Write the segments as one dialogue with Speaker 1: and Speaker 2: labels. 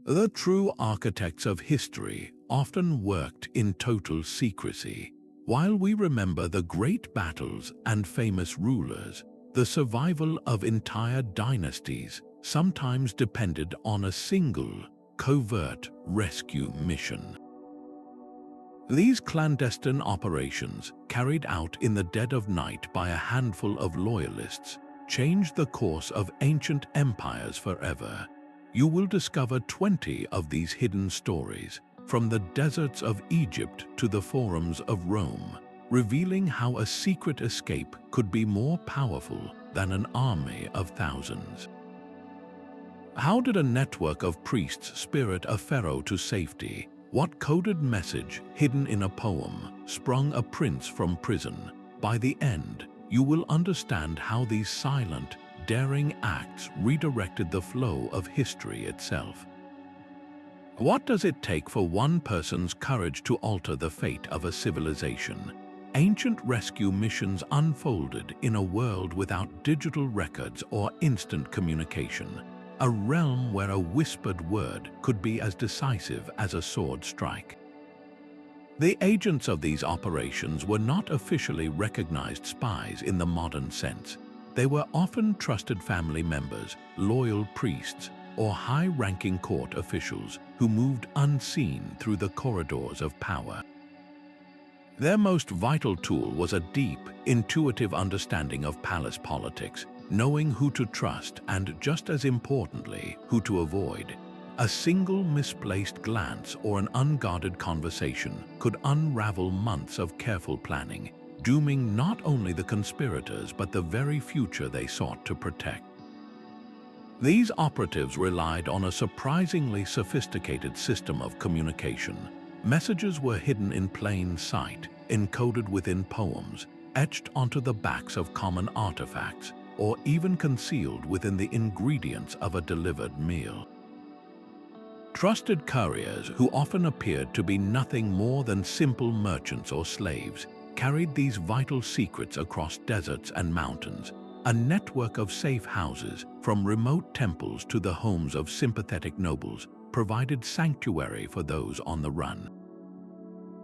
Speaker 1: The true architects of history often worked in total secrecy. While we remember the great battles and famous rulers, the survival of entire dynasties sometimes depended on a single, covert rescue mission. These clandestine operations, carried out in the dead of night by a handful of loyalists, changed the course of ancient empires forever. You will discover 20 of these hidden stories, from the deserts of Egypt to the forums of Rome, revealing how a secret escape could be more powerful than an army of thousands. How did a network of priests spirit a pharaoh to safety? What coded message, hidden in a poem, sprung a prince from prison? By the end, you will understand how these silent, daring acts redirected the flow of history itself. What does it take for one person's courage to alter the fate of a civilization? Ancient rescue missions unfolded in a world without digital records or instant communication, a realm where a whispered word could be as decisive as a sword strike. The agents of these operations were not officially recognized spies in the modern sense. They were often trusted family members, loyal priests, or high-ranking court officials who moved unseen through the corridors of power. Their most vital tool was a deep, intuitive understanding of palace politics, knowing who to trust and, just as importantly, who to avoid. A single misplaced glance or an unguarded conversation could unravel months of careful planning, dooming not only the conspirators but the very future they sought to protect. These operatives relied on a surprisingly sophisticated system of communication. Messages were hidden in plain sight, encoded within poems, etched onto the backs of common artifacts, or even concealed within the ingredients of a delivered meal. Trusted couriers, who often appeared to be nothing more than simple merchants or slaves, carried these vital secrets across deserts and mountains. A network of safe houses, from remote temples to the homes of sympathetic nobles, provided sanctuary for those on the run.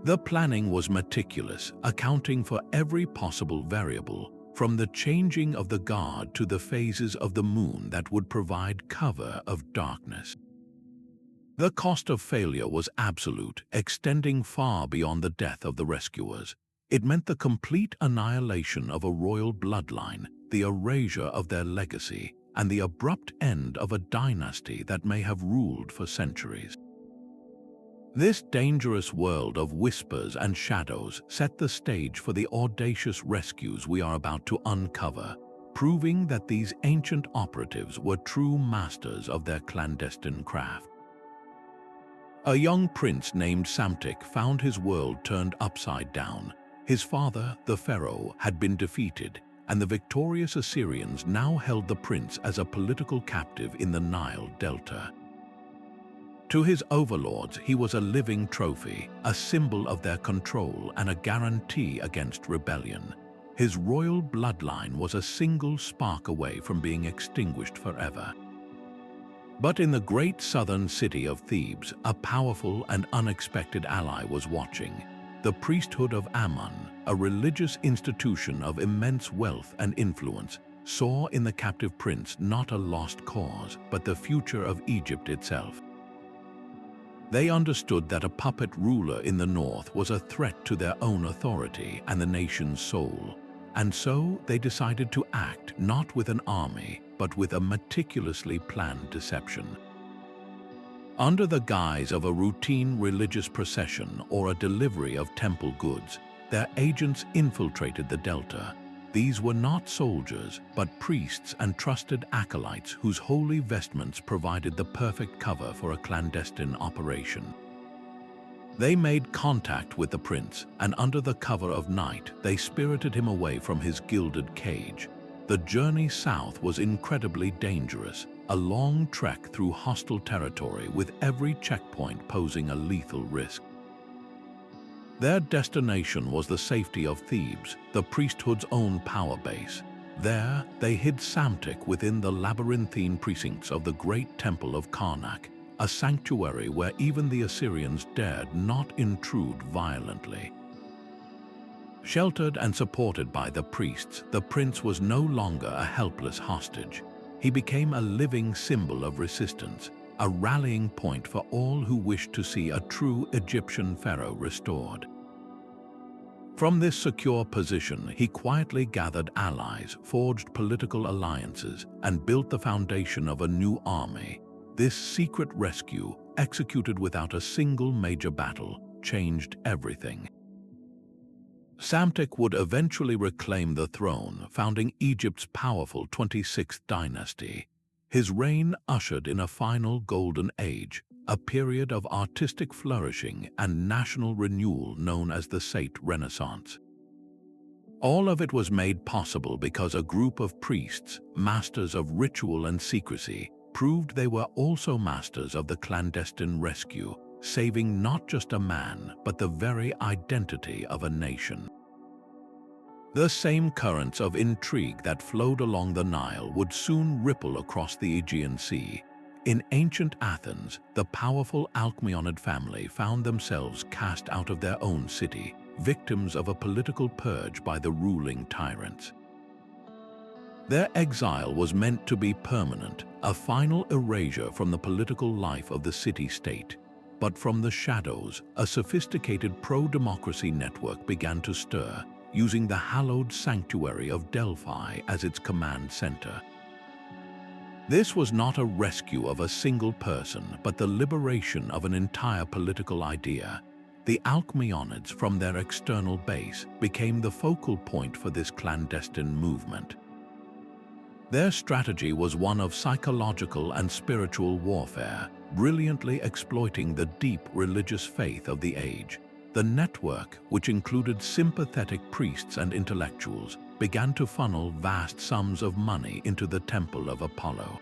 Speaker 1: The planning was meticulous, accounting for every possible variable, from the changing of the guard to the phases of the moon that would provide cover of darkness. The cost of failure was absolute, extending far beyond the death of the rescuers. It meant the complete annihilation of a royal bloodline, the erasure of their legacy, and the abrupt end of a dynasty that may have ruled for centuries. This dangerous world of whispers and shadows set the stage for the audacious rescues we are about to uncover, proving that these ancient operatives were true masters of their clandestine craft. A young prince named Samptic found his world turned upside down. His father, the Pharaoh, had been defeated, and the victorious Assyrians now held the prince as a political captive in the Nile Delta. To his overlords, he was a living trophy, a symbol of their control and a guarantee against rebellion. His royal bloodline was a single spark away from being extinguished forever. But in the great southern city of Thebes, a powerful and unexpected ally was watching. The priesthood of Ammon, a religious institution of immense wealth and influence, saw in the captive prince not a lost cause, but the future of Egypt itself. They understood that a puppet ruler in the north was a threat to their own authority and the nation's soul, and so they decided to act not with an army, but with a meticulously planned deception. Under the guise of a routine religious procession or a delivery of temple goods, their agents infiltrated the Delta. These were not soldiers, but priests and trusted acolytes whose holy vestments provided the perfect cover for a clandestine operation. They made contact with the prince, and under the cover of night, they spirited him away from his gilded cage. The journey south was incredibly dangerous, a long trek through hostile territory with every checkpoint posing a lethal risk. Their destination was the safety of Thebes, the priesthood's own power base. There, they hid Samptic within the labyrinthine precincts of the great temple of Karnak, a sanctuary where even the Assyrians dared not intrude violently. Sheltered and supported by the priests, the prince was no longer a helpless hostage. He became a living symbol of resistance, a rallying point for all who wished to see a true Egyptian pharaoh restored. From this secure position, he quietly gathered allies, forged political alliances, and built the foundation of a new army. This secret rescue, executed without a single major battle, changed everything. Samptic would eventually reclaim the throne, founding Egypt's powerful 26th dynasty. His reign ushered in a final golden age, a period of artistic flourishing and national renewal known as the Sate Renaissance. All of it was made possible because a group of priests, masters of ritual and secrecy, proved they were also masters of the clandestine rescue, saving not just a man, but the very identity of a nation. The same currents of intrigue that flowed along the Nile would soon ripple across the Aegean Sea. In ancient Athens, the powerful Alkymionid family found themselves cast out of their own city, victims of a political purge by the ruling tyrants. Their exile was meant to be permanent, a final erasure from the political life of the city-state. But from the shadows, a sophisticated pro-democracy network began to stir, using the hallowed sanctuary of Delphi as its command center. This was not a rescue of a single person, but the liberation of an entire political idea. The Alkymionids, from their external base, became the focal point for this clandestine movement. Their strategy was one of psychological and spiritual warfare, brilliantly exploiting the deep religious faith of the age. The network, which included sympathetic priests and intellectuals, began to funnel vast sums of money into the Temple of Apollo.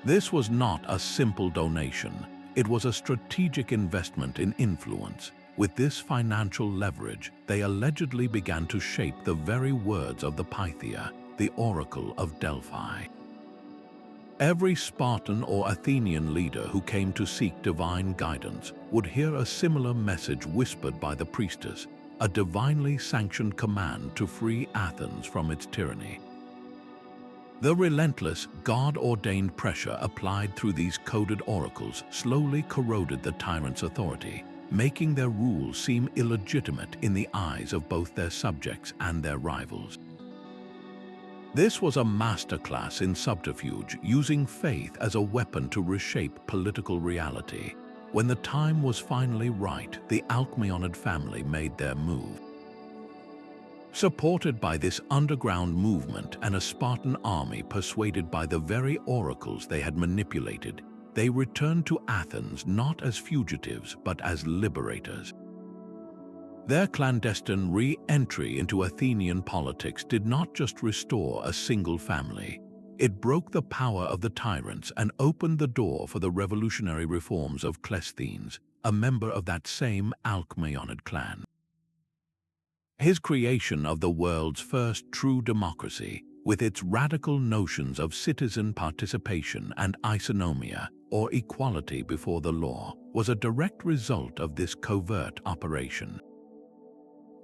Speaker 1: This was not a simple donation. It was a strategic investment in influence. With this financial leverage, they allegedly began to shape the very words of the Pythia, the oracle of Delphi. Every Spartan or Athenian leader who came to seek divine guidance would hear a similar message whispered by the priestess, a divinely sanctioned command to free Athens from its tyranny. The relentless, God-ordained pressure applied through these coded oracles slowly corroded the tyrant's authority, making their rule seem illegitimate in the eyes of both their subjects and their rivals. This was a masterclass in subterfuge, using faith as a weapon to reshape political reality. When the time was finally right, the Alkymionid family made their move. Supported by this underground movement and a Spartan army persuaded by the very oracles they had manipulated, they returned to Athens not as fugitives but as liberators. Their clandestine re-entry into Athenian politics did not just restore a single family. It broke the power of the tyrants and opened the door for the revolutionary reforms of Clandestine, a member of that same Alkymionid clan. His creation of the world's first true democracy, with its radical notions of citizen participation and isonomia, or equality before the law, was a direct result of this covert operation.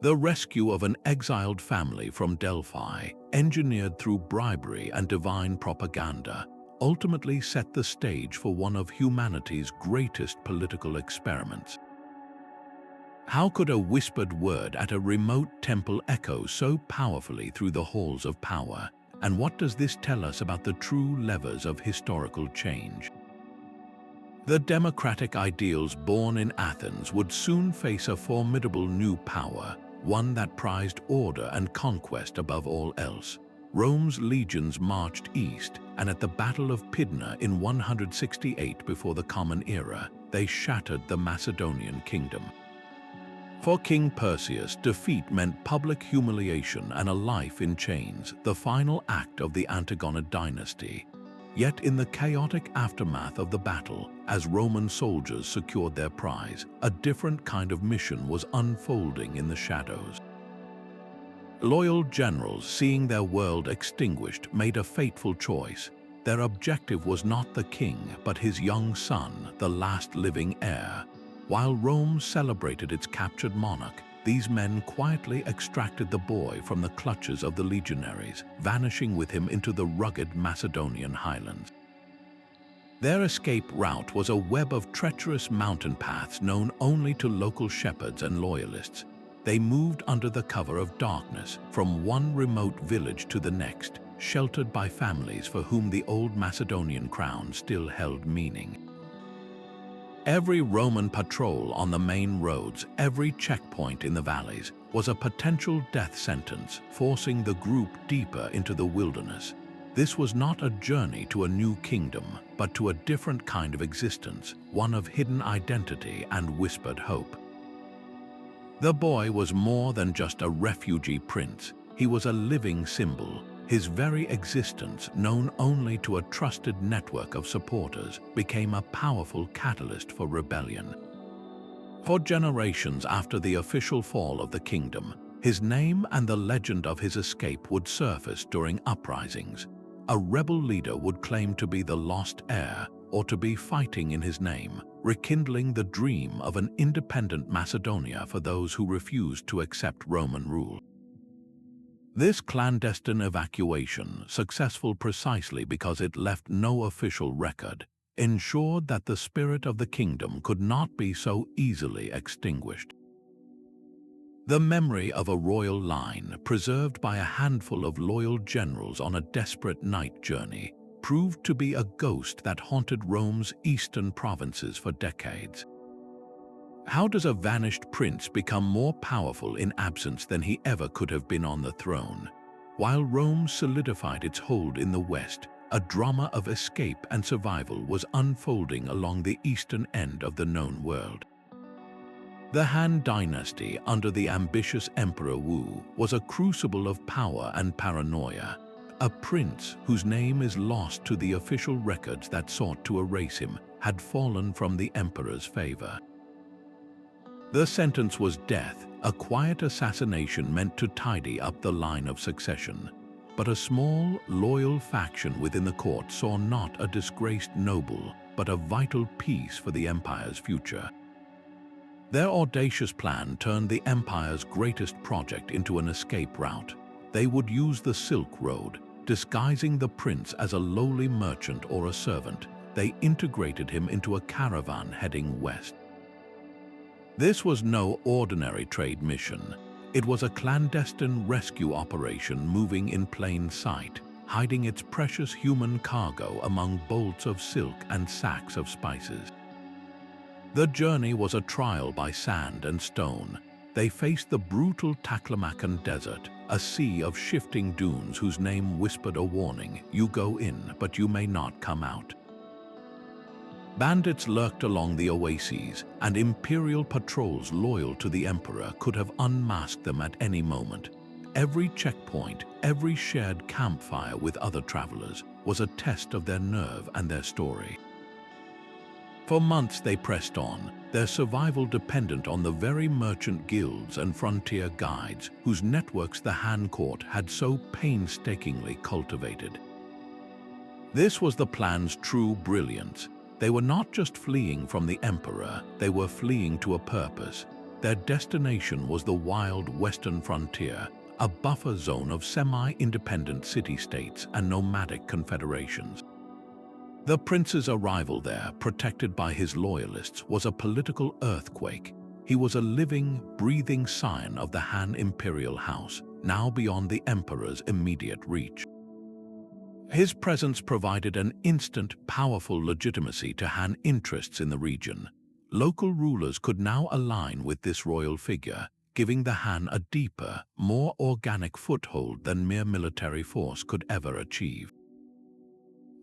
Speaker 1: The rescue of an exiled family from Delphi, engineered through bribery and divine propaganda, ultimately set the stage for one of humanity's greatest political experiments. How could a whispered word at a remote temple echo so powerfully through the halls of power? And what does this tell us about the true levers of historical change? The democratic ideals born in Athens would soon face a formidable new power, one that prized order and conquest above all else. Rome's legions marched east, and at the Battle of Pydna in 168 before the Common Era, they shattered the Macedonian kingdom. For King Perseus, defeat meant public humiliation and a life in chains, the final act of the Antigonid dynasty. Yet in the chaotic aftermath of the battle, as Roman soldiers secured their prize, a different kind of mission was unfolding in the shadows. Loyal generals, seeing their world extinguished, made a fateful choice. Their objective was not the king, but his young son, the last living heir. While Rome celebrated its captured monarch, these men quietly extracted the boy from the clutches of the legionaries, vanishing with him into the rugged Macedonian highlands. Their escape route was a web of treacherous mountain paths known only to local shepherds and loyalists. They moved under the cover of darkness, from one remote village to the next, sheltered by families for whom the old Macedonian crown still held meaning. Every Roman patrol on the main roads, every checkpoint in the valleys, was a potential death sentence, forcing the group deeper into the wilderness. This was not a journey to a new kingdom, but to a different kind of existence, one of hidden identity and whispered hope. The boy was more than just a refugee prince. He was a living symbol. His very existence, known only to a trusted network of supporters, became a powerful catalyst for rebellion. For generations after the official fall of the kingdom, his name and the legend of his escape would surface during uprisings. A rebel leader would claim to be the lost heir or to be fighting in his name, rekindling the dream of an independent Macedonia for those who refused to accept Roman rule. This clandestine evacuation, successful precisely because it left no official record, ensured that the spirit of the kingdom could not be so easily extinguished. The memory of a royal line, preserved by a handful of loyal generals on a desperate night journey, proved to be a ghost that haunted Rome's eastern provinces for decades. How does a vanished prince become more powerful in absence than he ever could have been on the throne? While Rome solidified its hold in the west, a drama of escape and survival was unfolding along the eastern end of the known world. The Han dynasty, under the ambitious Emperor Wu, was a crucible of power and paranoia. A prince whose name is lost to the official records that sought to erase him had fallen from the emperor's favor. The sentence was death, a quiet assassination meant to tidy up the line of succession. But a small, loyal faction within the court saw not a disgraced noble, but a vital piece for the empire's future. Their audacious plan turned the empire's greatest project into an escape route. They would use the Silk Road, disguising the prince as a lowly merchant or a servant. They integrated him into a caravan heading west. This was no ordinary trade mission. It was a clandestine rescue operation moving in plain sight, hiding its precious human cargo among bolts of silk and sacks of spices. The journey was a trial by sand and stone. They faced the brutal Taklamakan Desert, a sea of shifting dunes whose name whispered a warning: you go in, but you may not come out. Bandits lurked along the oases, and imperial patrols loyal to the emperor could have unmasked them at any moment. Every checkpoint, every shared campfire with other travelers, was a test of their nerve and their story. For months they pressed on, their survival dependent on the very merchant guilds and frontier guides whose networks the Han court had so painstakingly cultivated. This was the plan's true brilliance. They were not just fleeing from the emperor, they were fleeing to a purpose. Their destination was the wild western frontier, a buffer zone of semi-independent city-states and nomadic confederations. The prince's arrival there, protected by his loyalists, was a political earthquake. He was a living, breathing sign of the Han imperial house, now beyond the emperor's immediate reach. His presence provided an instant, powerful legitimacy to Han interests in the region. Local rulers could now align with this royal figure, giving the Han a deeper, more organic foothold than mere military force could ever achieve.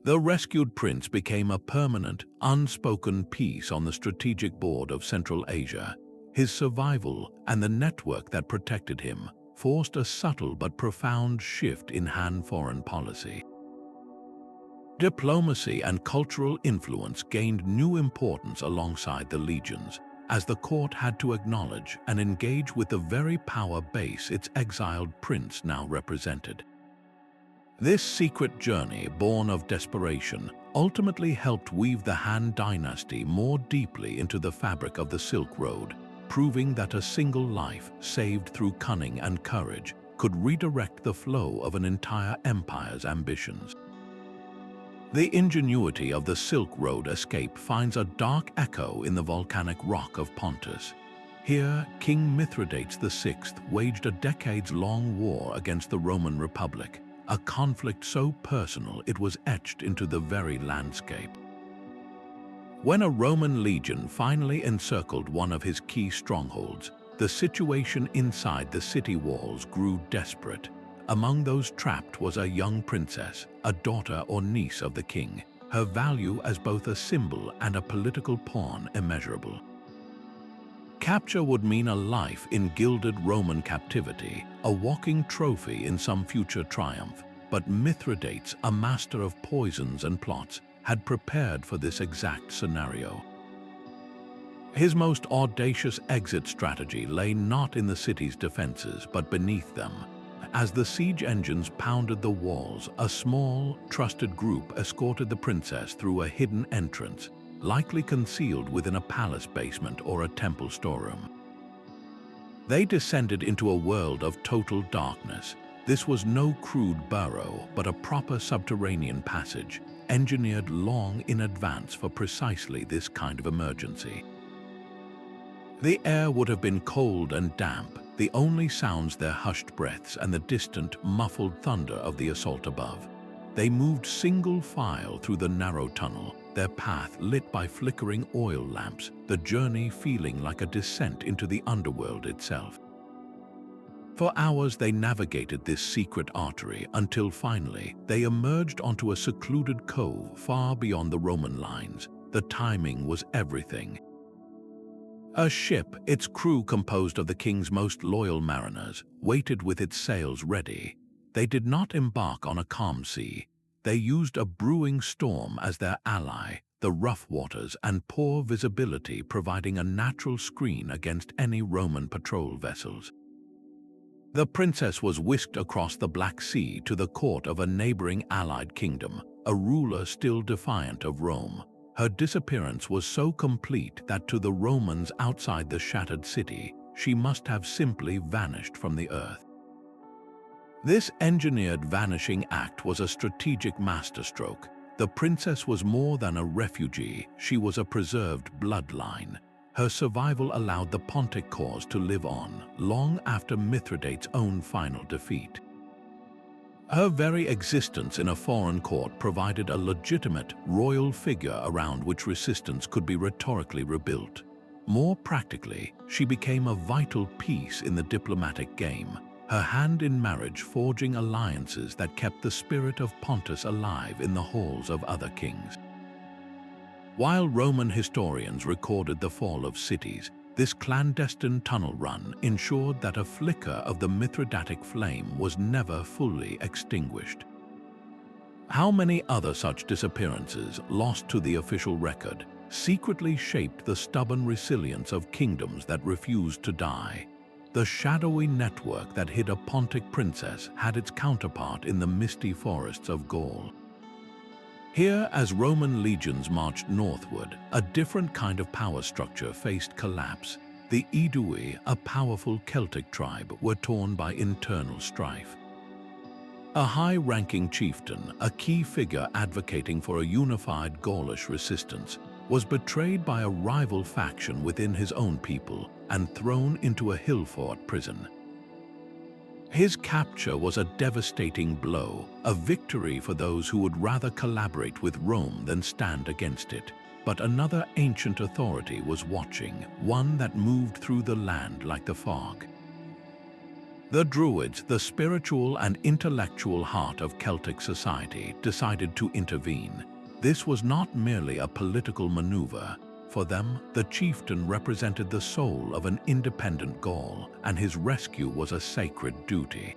Speaker 1: The rescued prince became a permanent, unspoken piece on the strategic board of Central Asia. His survival and the network that protected him forced a subtle but profound shift in Han foreign policy. Diplomacy and cultural influence gained new importance alongside the legions, as the court had to acknowledge and engage with the very power base its exiled prince now represented. This secret journey, born of desperation, ultimately helped weave the Han dynasty more deeply into the fabric of the Silk Road, proving that a single life, saved through cunning and courage, could redirect the flow of an entire empire's ambitions. The ingenuity of the Silk Road escape finds a dark echo in the volcanic rock of Pontus. Here, King Mithridates VI waged a decades-long war against the Roman Republic, a conflict so personal it was etched into the very landscape. When a Roman legion finally encircled one of his key strongholds, the situation inside the city walls grew desperate. Among those trapped was a young princess, a daughter or niece of the king, her value as both a symbol and a political pawn immeasurable. Capture would mean a life in gilded Roman captivity, a walking trophy in some future triumph, but Mithridates, a master of poisons and plots, had prepared for this exact scenario. His most audacious exit strategy lay not in the city's defenses, but beneath them. As the siege engines pounded the walls, a small, trusted group escorted the princess through a hidden entrance, likely concealed within a palace basement or a temple storeroom. They descended into a world of total darkness. This was no crude burrow, but a proper subterranean passage, engineered long in advance for precisely this kind of emergency. The air would have been cold and damp, the only sounds their hushed breaths and the distant, muffled thunder of the assault above. They moved single file through the narrow tunnel, their path lit by flickering oil lamps, the journey feeling like a descent into the underworld itself. For hours they navigated this secret artery until finally they emerged onto a secluded cove far beyond the Roman lines. The timing was everything. A ship, its crew composed of the king's most loyal mariners, waited with its sails ready. They did not embark on a calm sea. They used a brewing storm as their ally, the rough waters and poor visibility providing a natural screen against any Roman patrol vessels. The princess was whisked across the Black Sea to the court of a neighboring allied kingdom, a ruler still defiant of Rome. Her disappearance was so complete that to the Romans outside the shattered city, she must have simply vanished from the earth. This engineered vanishing act was a strategic masterstroke. The princess was more than a refugee, she was a preserved bloodline. Her survival allowed the Pontic cause to live on, long after Mithridates' own final defeat. Her very existence in a foreign court provided a legitimate, royal figure around which resistance could be rhetorically rebuilt. More practically, she became a vital piece in the diplomatic game, her hand in marriage forging alliances that kept the spirit of Pontus alive in the halls of other kings. While Roman historians recorded the fall of cities, this clandestine tunnel run ensured that a flicker of the Mithridatic flame was never fully extinguished. How many other such disappearances, lost to the official record, secretly shaped the stubborn resilience of kingdoms that refused to die? The shadowy network that hid a Pontic princess had its counterpart in the misty forests of Gaul. Here, as Roman legions marched northward, a different kind of power structure faced collapse. The Aedui, a powerful Celtic tribe, were torn by internal strife. A high-ranking chieftain, a key figure advocating for a unified Gaulish resistance, was betrayed by a rival faction within his own people and thrown into a hill-fort prison. His capture was a devastating blow, a victory for those who would rather collaborate with Rome than stand against it. But another ancient authority was watching, one that moved through the land like the fog. The Druids, the spiritual and intellectual heart of Celtic society, decided to intervene. This was not merely a political maneuver. For them, the chieftain represented the soul of an independent Gaul, and his rescue was a sacred duty.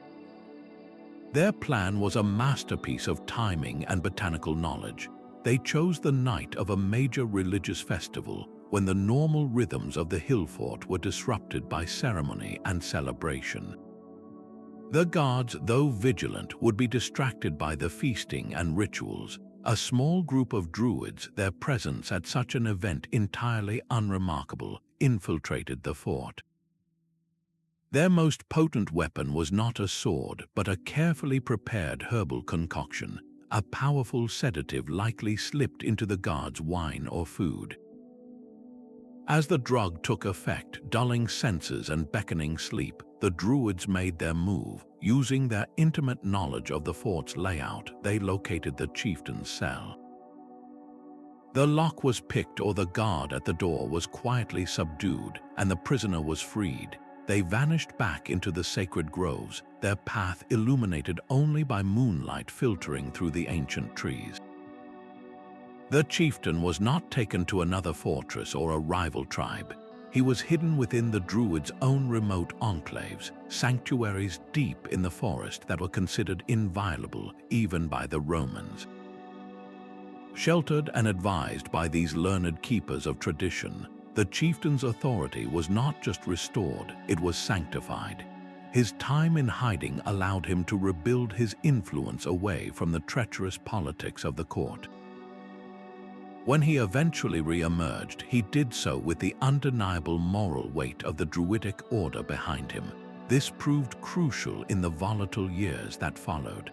Speaker 1: Their plan was a masterpiece of timing and botanical knowledge. They chose the night of a major religious festival, when the normal rhythms of the hill fort were disrupted by ceremony and celebration. The guards, though vigilant, would be distracted by the feasting and rituals. A small group of Druids, their presence at such an event entirely unremarkable, infiltrated the fort. Their most potent weapon was not a sword, but a carefully prepared herbal concoction. A powerful sedative likely slipped into the guards' wine or food. As the drug took effect, dulling senses and beckoning sleep, the Druids made their move. Using their intimate knowledge of the fort's layout, they located the chieftain's cell. The lock was picked, or the guard at the door was quietly subdued, and the prisoner was freed. They vanished back into the sacred groves, their path illuminated only by moonlight filtering through the ancient trees. The chieftain was not taken to another fortress or a rival tribe. He was hidden within the Druids' own remote enclaves, sanctuaries deep in the forest that were considered inviolable even by the Romans. Sheltered and advised by these learned keepers of tradition, the chieftain's authority was not just restored, it was sanctified. His time in hiding allowed him to rebuild his influence away from the treacherous politics of the court. When he eventually re-emerged, he did so with the undeniable moral weight of the Druidic order behind him. This proved crucial in the volatile years that followed.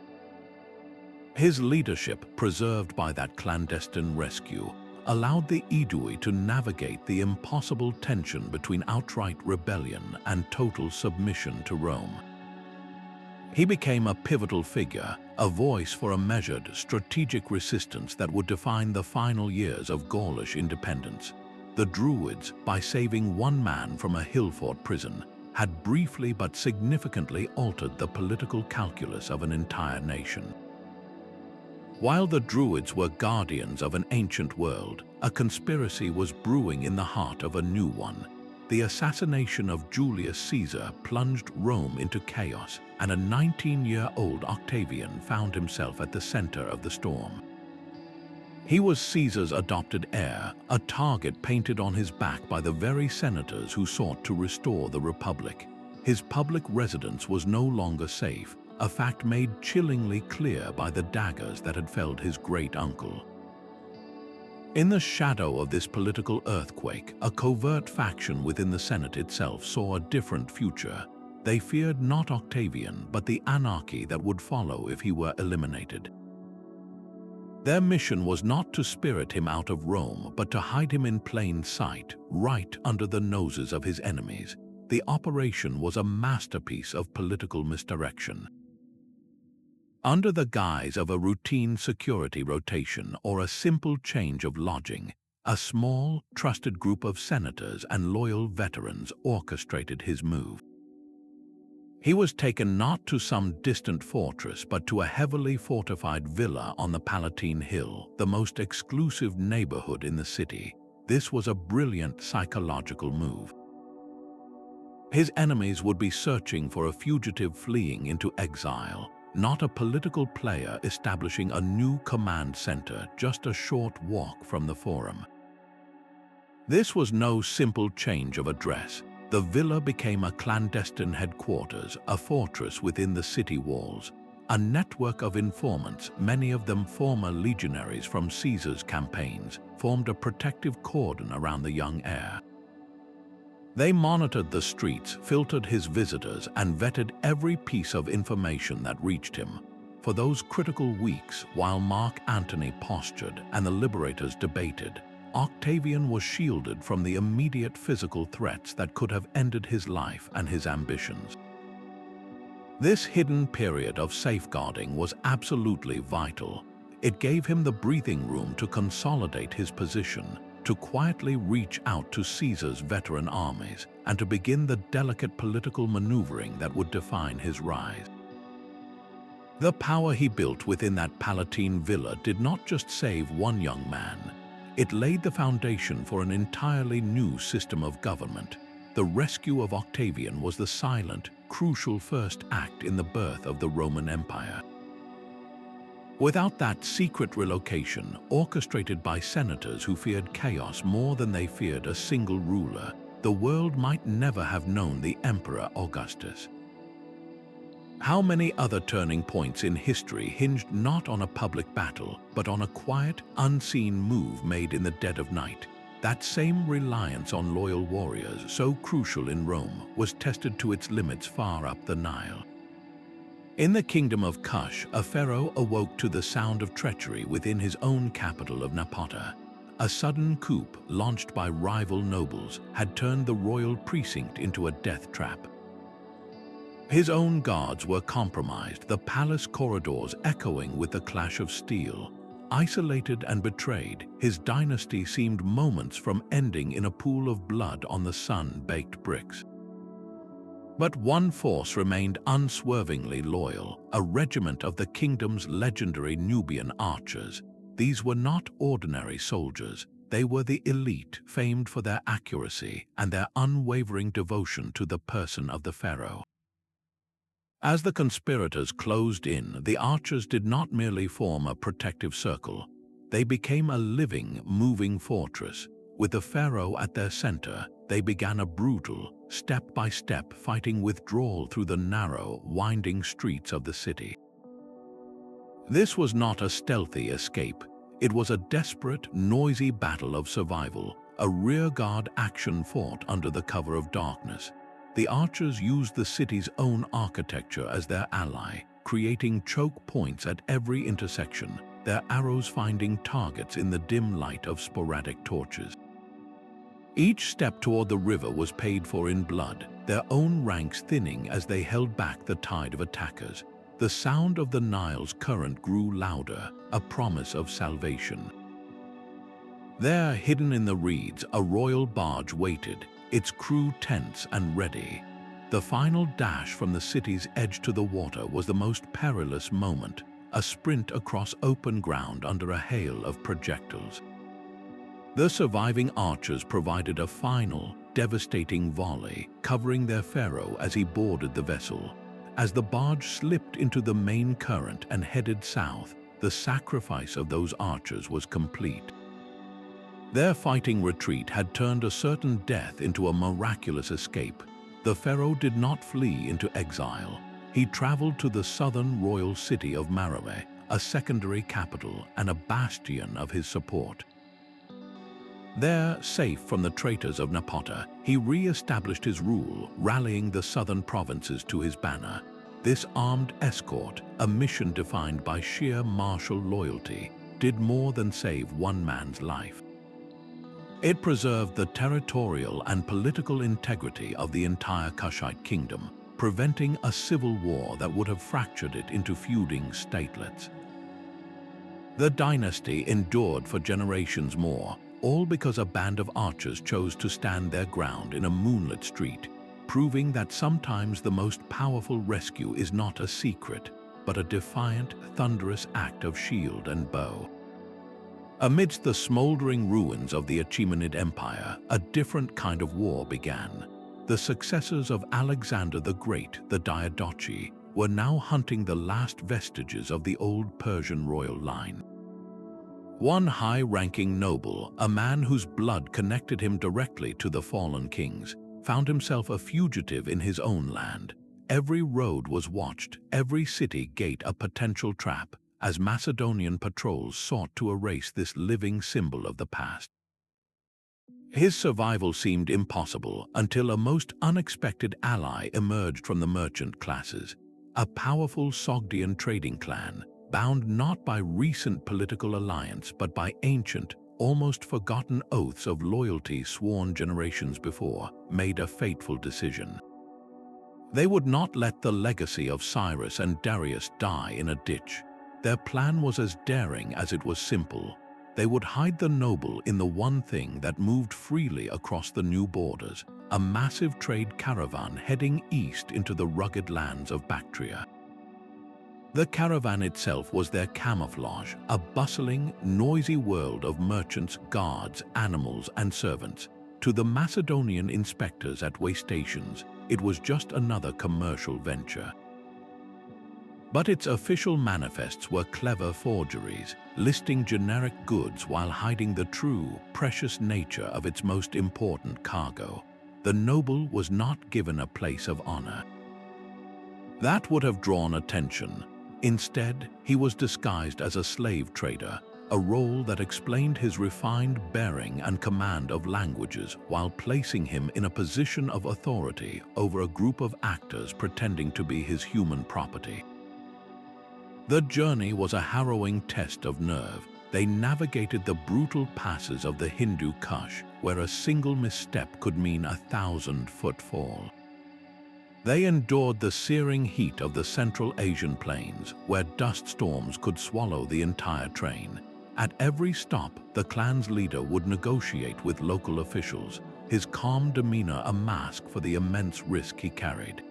Speaker 1: His leadership, preserved by that clandestine rescue, allowed the Aedui to navigate the impossible tension between outright rebellion and total submission to Rome. He became a pivotal figure, a voice for a measured, strategic resistance that would define the final years of Gaulish independence. The Druids, by saving one man from a hill-fort prison, had briefly but significantly altered the political calculus of an entire nation. While the Druids were guardians of an ancient world, a conspiracy was brewing in the heart of a new one. The assassination of Julius Caesar plunged Rome into chaos, and a 19-year-old Octavian found himself at the center of the storm. He was Caesar's adopted heir, a target painted on his back by the very senators who sought to restore the Republic. His public residence was no longer safe, a fact made chillingly clear by the daggers that had felled his great-uncle. In the shadow of this political earthquake, a covert faction within the Senate itself saw a different future. They feared not Octavian, but the anarchy that would follow if he were eliminated. Their mission was not to spirit him out of Rome, but to hide him in plain sight, right under the noses of his enemies. The operation was a masterpiece of political misdirection. Under the guise of a routine security rotation or a simple change of lodging, a small, trusted group of senators and loyal veterans orchestrated his move. He was taken not to some distant fortress, but to a heavily fortified villa on the Palatine Hill, the most exclusive neighborhood in the city. This was a brilliant psychological move. His enemies would be searching for a fugitive fleeing into exile, not a political player establishing a new command center just a short walk from the Forum. This was no simple change of address. The villa became a clandestine headquarters, a fortress within the city walls. A network of informants, many of them former legionaries from Caesar's campaigns, formed a protective cordon around the young heir. They monitored the streets, filtered his visitors, and vetted every piece of information that reached him. For those critical weeks, while Mark Antony postured and the liberators debated, Octavian was shielded from the immediate physical threats that could have ended his life and his ambitions. This hidden period of safeguarding was absolutely vital. It gave him the breathing room to consolidate his position, to quietly reach out to Caesar's veteran armies, and to begin the delicate political maneuvering that would define his rise. The power he built within that Palatine villa did not just save one young man. It laid the foundation for an entirely new system of government. The rescue of Octavian was the silent, crucial first act in the birth of the Roman Empire. Without that secret relocation, orchestrated by senators who feared chaos more than they feared a single ruler, the world might never have known the Emperor Augustus. How many other turning points in history hinged not on a public battle, but on a quiet, unseen move made in the dead of night? That same reliance on loyal warriors, so crucial in Rome, was tested to its limits far up the Nile. In the kingdom of Kush, a pharaoh awoke to the sound of treachery within his own capital of Napata. A sudden coup, launched by rival nobles, had turned the royal precinct into a death trap. His own guards were compromised, the palace corridors echoing with the clash of steel. Isolated and betrayed, his dynasty seemed moments from ending in a pool of blood on the sun-baked bricks. But one force remained unswervingly loyal, a regiment of the kingdom's legendary Nubian archers. These were not ordinary soldiers. They were the elite, famed for their accuracy and their unwavering devotion to the person of the pharaoh. As the conspirators closed in, the archers did not merely form a protective circle. They became a living, moving fortress. With the pharaoh at their center, they began a brutal, step-by-step fighting withdrawal through the narrow, winding streets of the city. This was not a stealthy escape. It was a desperate, noisy battle of survival, a rearguard action fought under the cover of darkness. The archers used the city's own architecture as their ally, creating choke points at every intersection, their arrows finding targets in the dim light of sporadic torches. Each step toward the river was paid for in blood, their own ranks thinning as they held back the tide of attackers. The sound of the Nile's current grew louder, a promise of salvation. There, hidden in the reeds, a royal barge waited, its crew tense and ready. The final dash from the city's edge to the water was the most perilous moment, a sprint across open ground under a hail of projectiles. The surviving archers provided a final, devastating volley, covering their pharaoh as he boarded the vessel. As the barge slipped into the main current and headed south, the sacrifice of those archers was complete. Their fighting retreat had turned a certain death into a miraculous escape. The pharaoh did not flee into exile. He traveled to the southern royal city of Meroe, a secondary capital and a bastion of his support. There, safe from the traitors of Napata, he re-established his rule, rallying the southern provinces to his banner. This armed escort, a mission defined by sheer martial loyalty, did more than save one man's life. It preserved the territorial and political integrity of the entire Kushite kingdom, preventing a civil war that would have fractured it into feuding statelets. The dynasty endured for generations more, all because a band of archers chose to stand their ground in a moonlit street, proving that sometimes the most powerful rescue is not a secret, but a defiant, thunderous act of shield and bow. Amidst the smoldering ruins of the Achaemenid Empire, a different kind of war began. The successors of Alexander the Great, the Diadochi, were now hunting the last vestiges of the old Persian royal line. One high-ranking noble, a man whose blood connected him directly to the fallen kings, found himself a fugitive in his own land. Every road was watched, every city gate a potential trap, as Macedonian patrols sought to erase this living symbol of the past. His survival seemed impossible until a most unexpected ally emerged from the merchant classes, a powerful Sogdian trading clan, bound not by recent political alliance but by ancient, almost forgotten oaths of loyalty sworn generations before, made a fateful decision. They would not let the legacy of Cyrus and Darius die in a ditch. Their plan was as daring as it was simple. They would hide the noble in the one thing that moved freely across the new borders, a massive trade caravan heading east into the rugged lands of Bactria. The caravan itself was their camouflage, a bustling, noisy world of merchants, guards, animals, and servants. To the Macedonian inspectors at way stations, it was just another commercial venture. But its official manifests were clever forgeries, listing generic goods while hiding the true, precious nature of its most important cargo. The noble was not given a place of honor. That would have drawn attention. Instead, he was disguised as a slave trader, a role that explained his refined bearing and command of languages while placing him in a position of authority over a group of actors pretending to be his human property. The journey was a harrowing test of nerve. They navigated the brutal passes of the Hindu Kush, where a single misstep could mean a 1,000-foot fall. They endured the searing heat of the Central Asian plains, where dust storms could swallow the entire train. At every stop, the clan's leader would negotiate with local officials, his calm demeanor a mask for the immense risk he carried.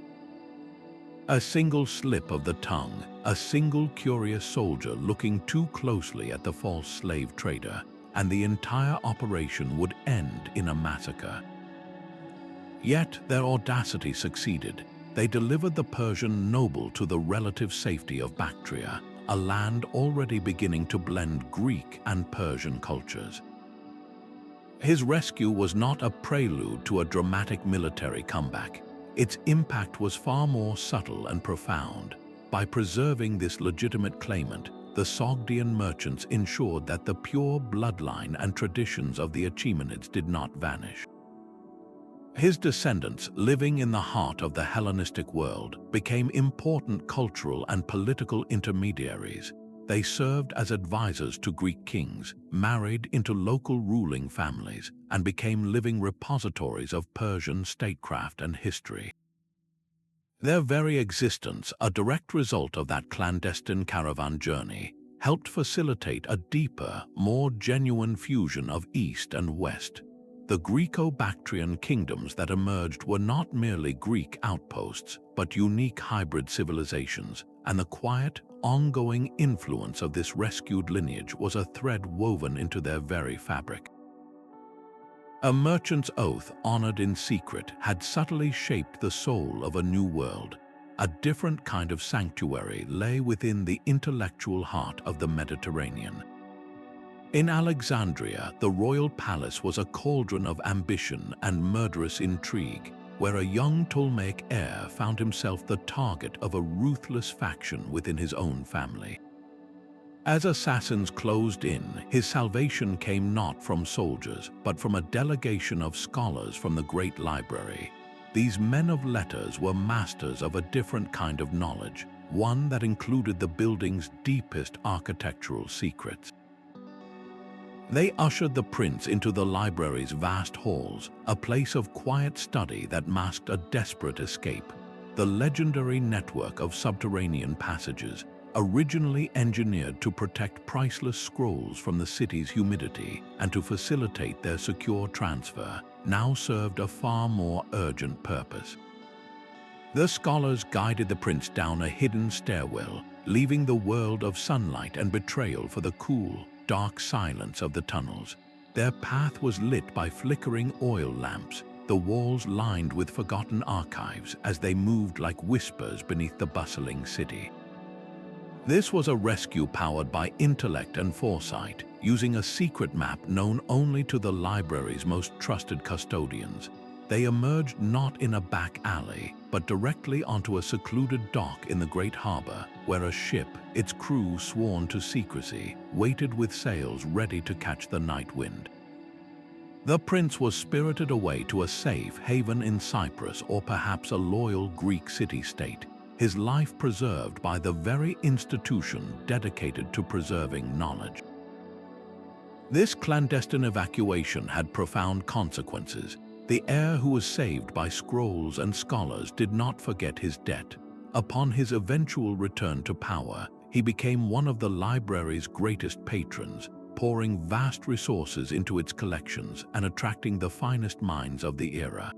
Speaker 1: A single slip of the tongue, a single curious soldier looking too closely at the false slave trader, and the entire operation would end in a massacre. Yet their audacity succeeded. They delivered the Persian noble to the relative safety of Bactria, a land already beginning to blend Greek and Persian cultures. His rescue was not a prelude to a dramatic military comeback. Its impact was far more subtle and profound. By preserving this legitimate claimant, the Sogdian merchants ensured that the pure bloodline and traditions of the Achaemenids did not vanish. His descendants, living in the heart of the Hellenistic world, became important cultural and political intermediaries. They served as advisors to Greek kings, married into local ruling families, and became living repositories of Persian statecraft and history. Their very existence, a direct result of that clandestine caravan journey, helped facilitate a deeper, more genuine fusion of East and West. The Greco-Bactrian kingdoms that emerged were not merely Greek outposts, but unique hybrid civilizations, and the quiet, ongoing influence of this rescued lineage was a thread woven into their very fabric. A merchant's oath, honored in secret, had subtly shaped the soul of a new world. A different kind of sanctuary lay within the intellectual heart of the Mediterranean. In Alexandria, the royal palace was a cauldron of ambition and murderous intrigue, where a young Ptolemaic heir found himself the target of a ruthless faction within his own family. As assassins closed in, his salvation came not from soldiers, but from a delegation of scholars from the great library. These men of letters were masters of a different kind of knowledge, one that included the building's deepest architectural secrets. They ushered the prince into the library's vast halls, a place of quiet study that masked a desperate escape. The legendary network of subterranean passages, originally engineered to protect priceless scrolls from the city's humidity and to facilitate their secure transfer, now served a far more urgent purpose. The scholars guided the prince down a hidden stairwell, leaving the world of sunlight and betrayal for the cool, dark silence of the tunnels. Their path was lit by flickering oil lamps, the walls lined with forgotten archives as they moved like whispers beneath the bustling city. This was a rescue powered by intellect and foresight, using a secret map known only to the library's most trusted custodians. They emerged not in a back alley, but directly onto a secluded dock in the great harbor, where a ship, its crew sworn to secrecy, waited with sails ready to catch the night wind. The prince was spirited away to a safe haven in Cyprus or perhaps a loyal Greek city-state, his life preserved by the very institution dedicated to preserving knowledge. This clandestine evacuation had profound consequences. The heir who was saved by scrolls and scholars did not forget his debt. Upon his eventual return to power, he became one of the library's greatest patrons, pouring vast resources into its collections and attracting the finest minds of the era.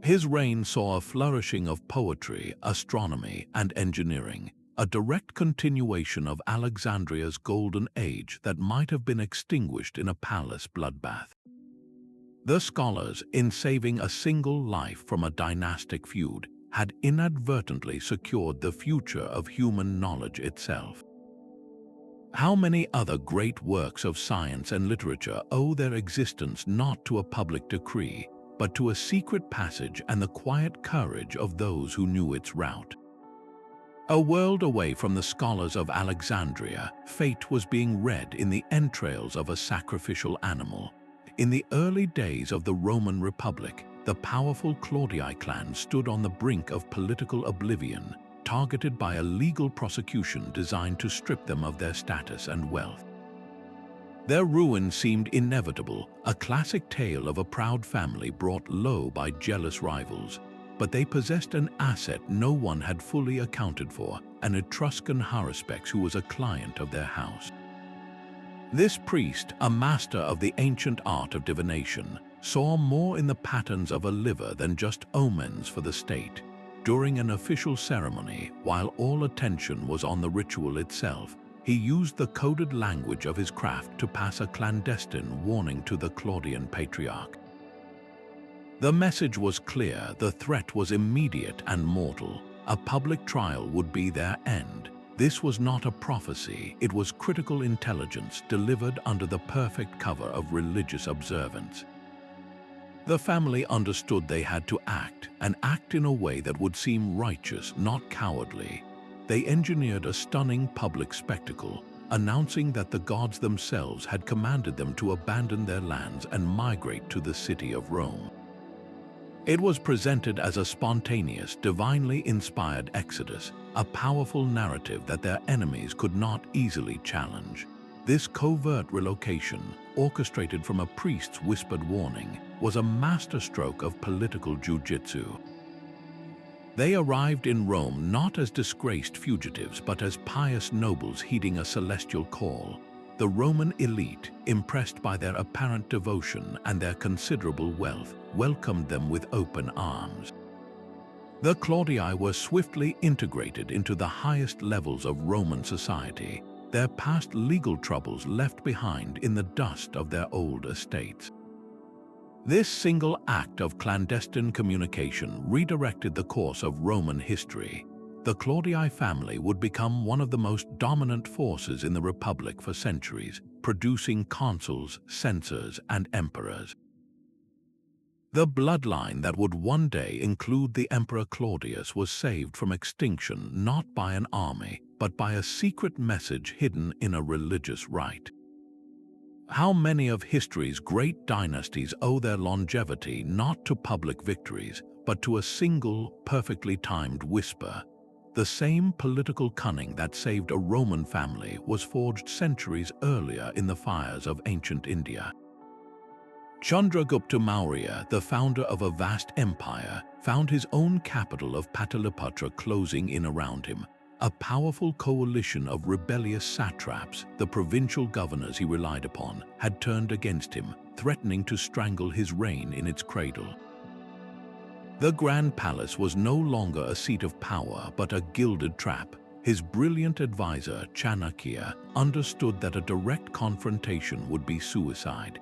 Speaker 1: His reign saw a flourishing of poetry, astronomy, and engineering, a direct continuation of Alexandria's golden age that might have been extinguished in a palace bloodbath. The scholars, in saving a single life from a dynastic feud, had inadvertently secured the future of human knowledge itself. How many other great works of science and literature owe their existence not to a public decree, but to a secret passage and the quiet courage of those who knew its route. A world away from the scholars of Alexandria, fate was being read in the entrails of a sacrificial animal. In the early days of the Roman Republic, the powerful Claudii clan stood on the brink of political oblivion, targeted by a legal prosecution designed to strip them of their status and wealth. Their ruin seemed inevitable, a classic tale of a proud family brought low by jealous rivals. But they possessed an asset no one had fully accounted for, an Etruscan haruspex who was a client of their house. This priest, a master of the ancient art of divination, saw more in the patterns of a liver than just omens for the state. During an official ceremony, while all attention was on the ritual itself, he used the coded language of his craft to pass a clandestine warning to the Claudian patriarch. The message was clear, the threat was immediate and mortal. A public trial would be their end. This was not a prophecy, it was critical intelligence delivered under the perfect cover of religious observance. The family understood they had to act, and act in a way that would seem righteous, not cowardly. They engineered a stunning public spectacle, announcing that the gods themselves had commanded them to abandon their lands and migrate to the city of Rome. It was presented as a spontaneous, divinely inspired exodus, a powerful narrative that their enemies could not easily challenge. This covert relocation, orchestrated from a priest's whispered warning, was a masterstroke of political jujitsu. They arrived in Rome not as disgraced fugitives but as pious nobles heeding a celestial call. The Roman elite, impressed by their apparent devotion and their considerable wealth, welcomed them with open arms. The Claudii were swiftly integrated into the highest levels of Roman society, their past legal troubles left behind in the dust of their old estates. This single act of clandestine communication redirected the course of Roman history. The Claudii family would become one of the most dominant forces in the Republic for centuries, producing consuls, censors, and emperors. The bloodline that would one day include the Emperor Claudius was saved from extinction not by an army, but by a secret message hidden in a religious rite. How many of history's great dynasties owe their longevity not to public victories, but to a single, perfectly timed whisper? The same political cunning that saved a Roman family was forged centuries earlier in the fires of ancient India. Chandragupta Maurya, the founder of a vast empire, found his own capital of Pataliputra closing in around him. A powerful coalition of rebellious satraps, the provincial governors he relied upon, had turned against him, threatening to strangle his reign in its cradle. The Grand Palace was no longer a seat of power but a gilded trap. His brilliant advisor, Chanakya, understood that a direct confrontation would be suicide.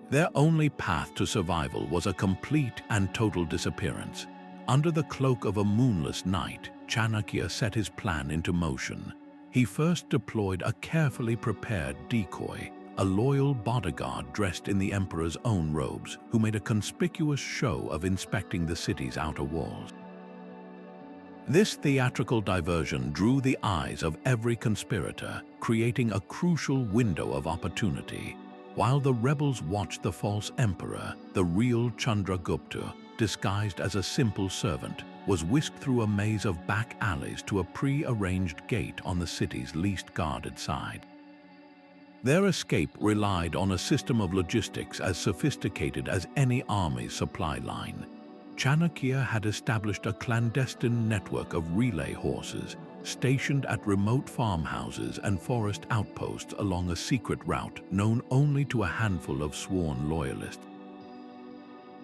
Speaker 1: Their only path to survival was a complete and total disappearance. Under the cloak of a moonless night, Chanakya set his plan into motion. He first deployed a carefully prepared decoy, a loyal bodyguard dressed in the emperor's own robes, who made a conspicuous show of inspecting the city's outer walls. This theatrical diversion drew the eyes of every conspirator, creating a crucial window of opportunity. While the rebels watched the false emperor, the real Chandragupta, disguised as a simple servant, was whisked through a maze of back alleys to a pre-arranged gate on the city's least guarded side. Their escape relied on a system of logistics as sophisticated as any army's supply line. Chanakya had established a clandestine network of relay horses, stationed at remote farmhouses and forest outposts along a secret route known only to a handful of sworn loyalists.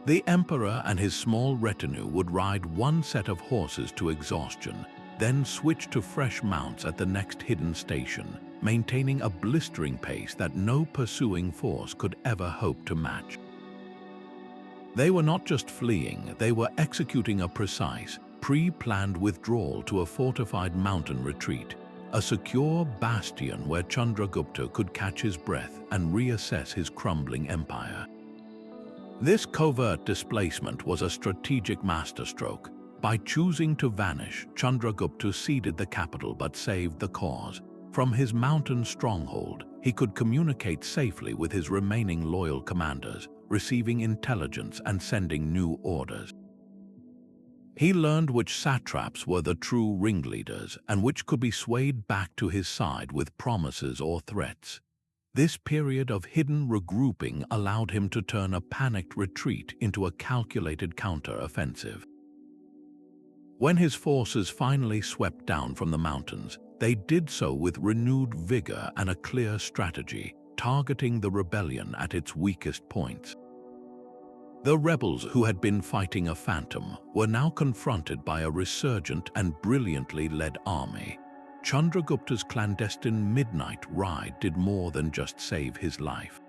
Speaker 1: The emperor and his small retinue would ride one set of horses to exhaustion, then switch to fresh mounts at the next hidden station, maintaining a blistering pace that no pursuing force could ever hope to match. They were not just fleeing, they were executing a precise, pre-planned withdrawal to a fortified mountain retreat, a secure bastion where Chandragupta could catch his breath and reassess his crumbling empire. This covert displacement was a strategic masterstroke. By choosing to vanish, Chandragupta ceded the capital but saved the cause. From his mountain stronghold, he could communicate safely with his remaining loyal commanders, receiving intelligence and sending new orders. He learned which satraps were the true ringleaders and which could be swayed back to his side with promises or threats. This period of hidden regrouping allowed him to turn a panicked retreat into a calculated counter-offensive. When his forces finally swept down from the mountains, they did so with renewed vigor and a clear strategy, targeting the rebellion at its weakest points. The rebels who had been fighting a phantom were now confronted by a resurgent and brilliantly led army. Chandragupta's clandestine midnight ride did more than just save his life.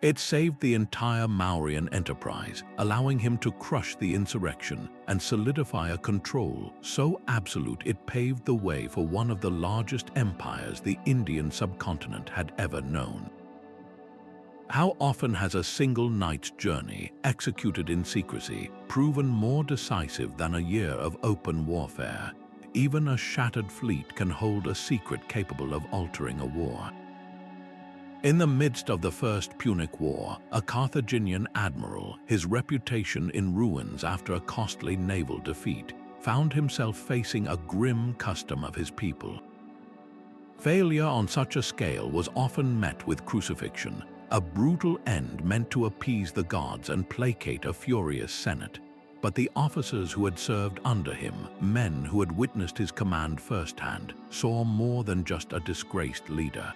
Speaker 1: It saved the entire Mauryan enterprise, allowing him to crush the insurrection and solidify a control so absolute it paved the way for one of the largest empires the Indian subcontinent had ever known. How often has a single night's journey, executed in secrecy, proven more decisive than a year of open warfare? Even a shattered fleet can hold a secret capable of altering a war. In the midst of the First Punic War, a Carthaginian admiral, his reputation in ruins after a costly naval defeat, found himself facing a grim custom of his people. Failure on such a scale was often met with crucifixion, a brutal end meant to appease the gods and placate a furious senate. But the officers who had served under him, men who had witnessed his command firsthand, saw more than just a disgraced leader.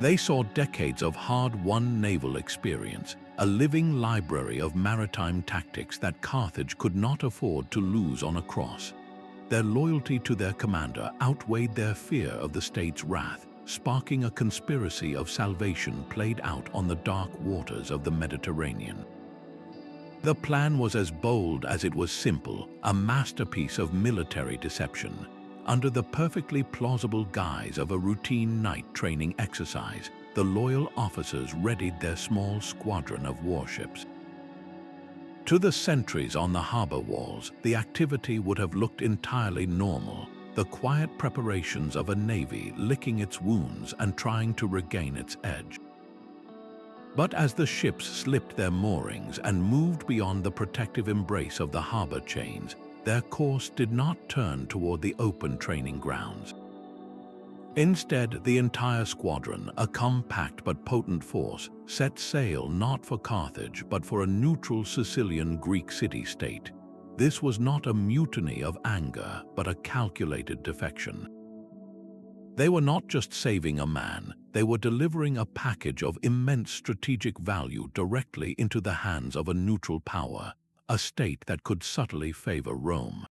Speaker 1: They saw decades of hard-won naval experience, a living library of maritime tactics that Carthage could not afford to lose on a cross. Their loyalty to their commander outweighed their fear of the state's wrath, sparking a conspiracy of salvation played out on the dark waters of the Mediterranean. The plan was as bold as it was simple, a masterpiece of military deception. Under the perfectly plausible guise of a routine night training exercise, the loyal officers readied their small squadron of warships. To the sentries on the harbor walls, the activity would have looked entirely normal, the quiet preparations of a navy licking its wounds and trying to regain its edge. But as the ships slipped their moorings and moved beyond the protective embrace of the harbor chains, their course did not turn toward the open training grounds. Instead, the entire squadron, a compact but potent force, set sail not for Carthage but for a neutral Sicilian Greek city-state. This was not a mutiny of anger, but a calculated defection. They were not just saving a man, they were delivering a package of immense strategic value directly into the hands of a neutral power, a state that could subtly favor Rome.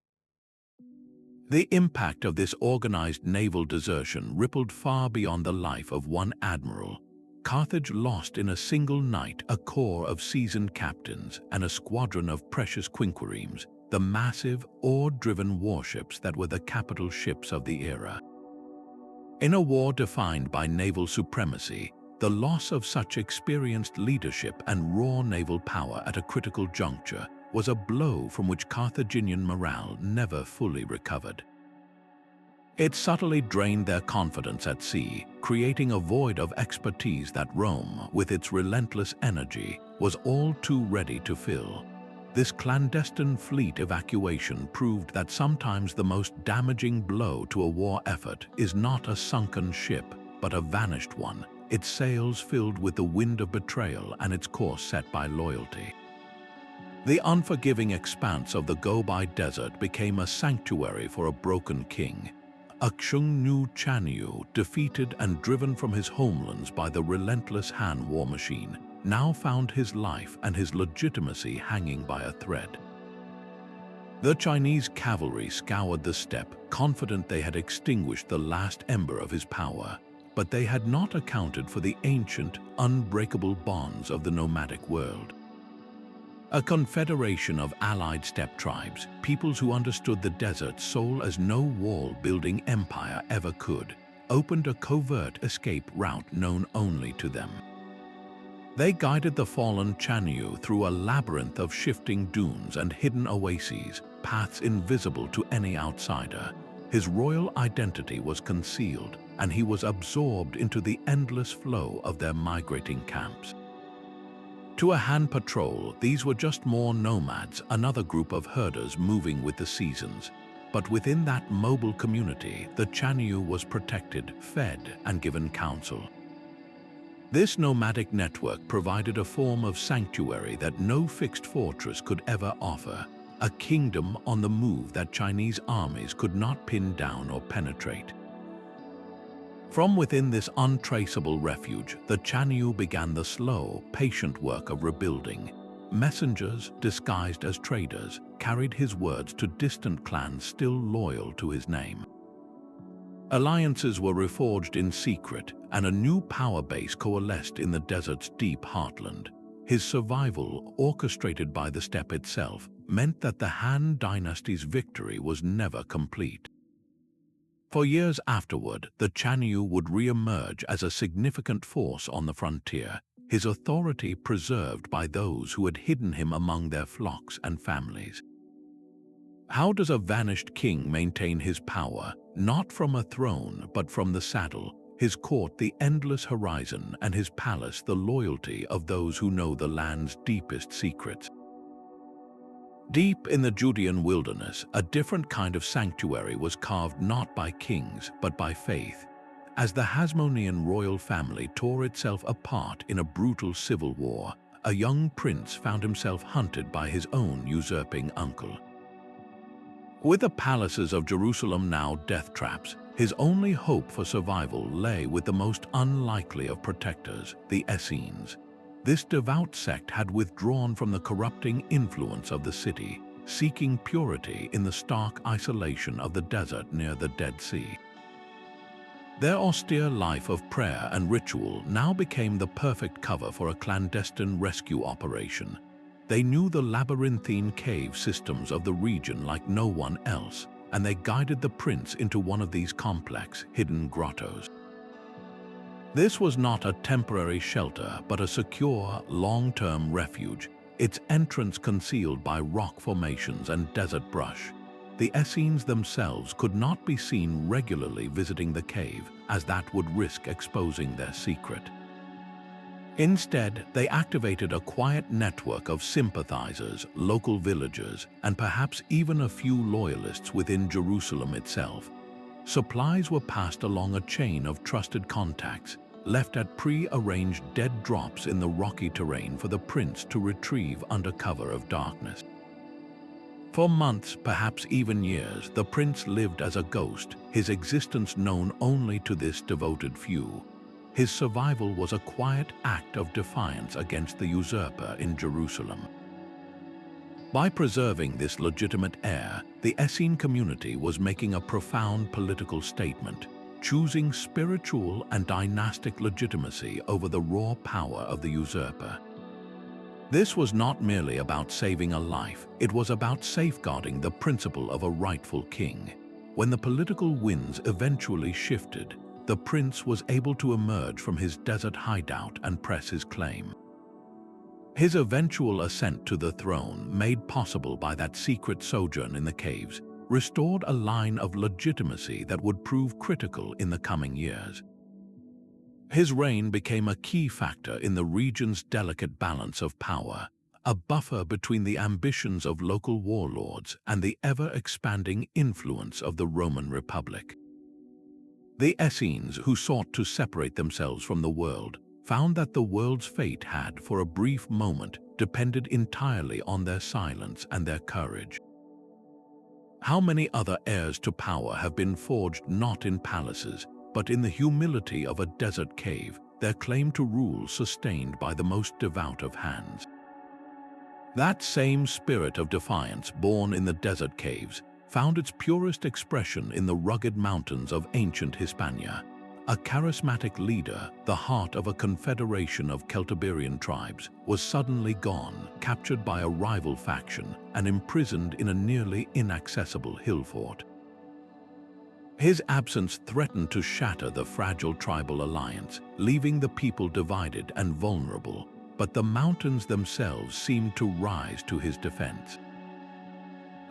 Speaker 1: The impact of this organized naval desertion rippled far beyond the life of one admiral. Carthage lost in a single night a corps of seasoned captains and a squadron of precious quinquiremes, the massive, oar-driven warships that were the capital ships of the era. In a war defined by naval supremacy, the loss of such experienced leadership and raw naval power at a critical juncture was a blow from which Carthaginian morale never fully recovered. It subtly drained their confidence at sea, creating a void of expertise that Rome, with its relentless energy, was all too ready to fill. This clandestine fleet evacuation proved that sometimes the most damaging blow to a war effort is not a sunken ship, but a vanished one, its sails filled with the wind of betrayal and its course set by loyalty. The unforgiving expanse of the Gobi Desert became a sanctuary for a broken king. A Xiongnu Chanyu, defeated and driven from his homelands by the relentless Han war machine, now found his life and his legitimacy hanging by a thread. The Chinese cavalry scoured the steppe, confident they had extinguished the last ember of his power, but they had not accounted for the ancient, unbreakable bonds of the nomadic world. A confederation of allied steppe tribes, peoples who understood the desert's soul as no wall-building empire ever could, opened a covert escape route known only to them. They guided the fallen Chanyu through a labyrinth of shifting dunes and hidden oases, paths invisible to any outsider. His royal identity was concealed, and he was absorbed into the endless flow of their migrating camps. To a hand patrol, these were just more nomads, another group of herders moving with the seasons. But within that mobile community, the Chanyu was protected, fed, and given counsel. This nomadic network provided a form of sanctuary that no fixed fortress could ever offer, a kingdom on the move that Chinese armies could not pin down or penetrate. From within this untraceable refuge, the Chanyu began the slow, patient work of rebuilding. Messengers, disguised as traders, carried his words to distant clans still loyal to his name. Alliances were reforged in secret, and a new power base coalesced in the desert's deep heartland. His survival, orchestrated by the steppe itself, meant that the Han dynasty's victory was never complete. For years afterward, the Chanyu would re-emerge as a significant force on the frontier, his authority preserved by those who had hidden him among their flocks and families. How does a vanished king maintain his power, not from a throne but from the saddle, his court the endless horizon, and his palace the loyalty of those who know the land's deepest secrets? Deep in the Judean wilderness, a different kind of sanctuary was carved not by kings but by faith. As the Hasmonean royal family tore itself apart in a brutal civil war, a young prince found himself hunted by his own usurping uncle. With the palaces of Jerusalem now death traps, his only hope for survival lay with the most unlikely of protectors, the Essenes. This devout sect had withdrawn from the corrupting influence of the city, seeking purity in the stark isolation of the desert near the Dead Sea. Their austere life of prayer and ritual now became the perfect cover for a clandestine rescue operation. They knew the labyrinthine cave systems of the region like no one else, and they guided the prince into one of these complex, hidden grottos. This was not a temporary shelter, but a secure, long-term refuge, its entrance concealed by rock formations and desert brush. The Essenes themselves could not be seen regularly visiting the cave, as that would risk exposing their secret. Instead, they activated a quiet network of sympathizers, local villagers, and perhaps even a few loyalists within Jerusalem itself. Supplies were passed along a chain of trusted contacts, left at pre-arranged dead drops in the rocky terrain for the prince to retrieve under cover of darkness. For months, perhaps even years, the prince lived as a ghost, his existence known only to this devoted few. His survival was a quiet act of defiance against the usurper in Jerusalem. By preserving this legitimate heir, the Essene community was making a profound political statement, choosing spiritual and dynastic legitimacy over the raw power of the usurper. This was not merely about saving a life, it was about safeguarding the principle of a rightful king. When the political winds eventually shifted, the prince was able to emerge from his desert hideout and press his claim. His eventual ascent to the throne, made possible by that secret sojourn in the caves, restored a line of legitimacy that would prove critical in the coming years. His reign became a key factor in the region's delicate balance of power, a buffer between the ambitions of local warlords and the ever-expanding influence of the Roman Republic. The Essenes, who sought to separate themselves from the world, found that the world's fate had, for a brief moment, depended entirely on their silence and their courage. How many other heirs to power have been forged not in palaces, but in the humility of a desert cave, their claim to rule sustained by the most devout of hands? That same spirit of defiance born in the desert caves found its purest expression in the rugged mountains of ancient Hispania. A charismatic leader, the heart of a confederation of Celtiberian tribes, was suddenly gone, captured by a rival faction and imprisoned in a nearly inaccessible hill fort. His absence threatened to shatter the fragile tribal alliance, leaving the people divided and vulnerable. but the mountains themselves seemed to rise to his defense.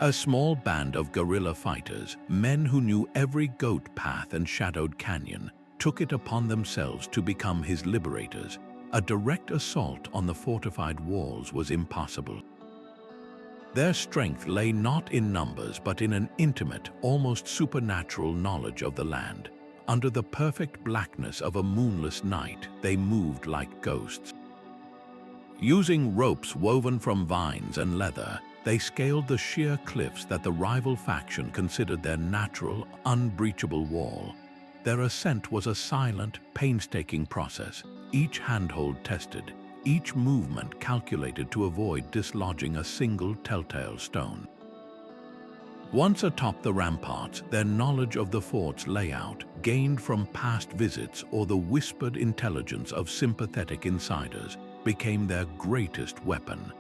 Speaker 1: A small band of guerrilla fighters, men who knew every goat path and shadowed canyon, took it upon themselves to become his liberators. A direct assault on the fortified walls was impossible. Their strength lay not in numbers but in an intimate, almost supernatural knowledge of the land. Under the perfect blackness of a moonless night, they moved like ghosts. Using ropes woven from vines and leather, they scaled the sheer cliffs that the rival faction considered their natural, unbreachable wall. Their ascent was a silent, painstaking process, each handhold tested, each movement calculated to avoid dislodging a single telltale stone. Once atop the ramparts, their knowledge of the fort's layout, gained from past visits or the whispered intelligence of sympathetic insiders, became their greatest weapon.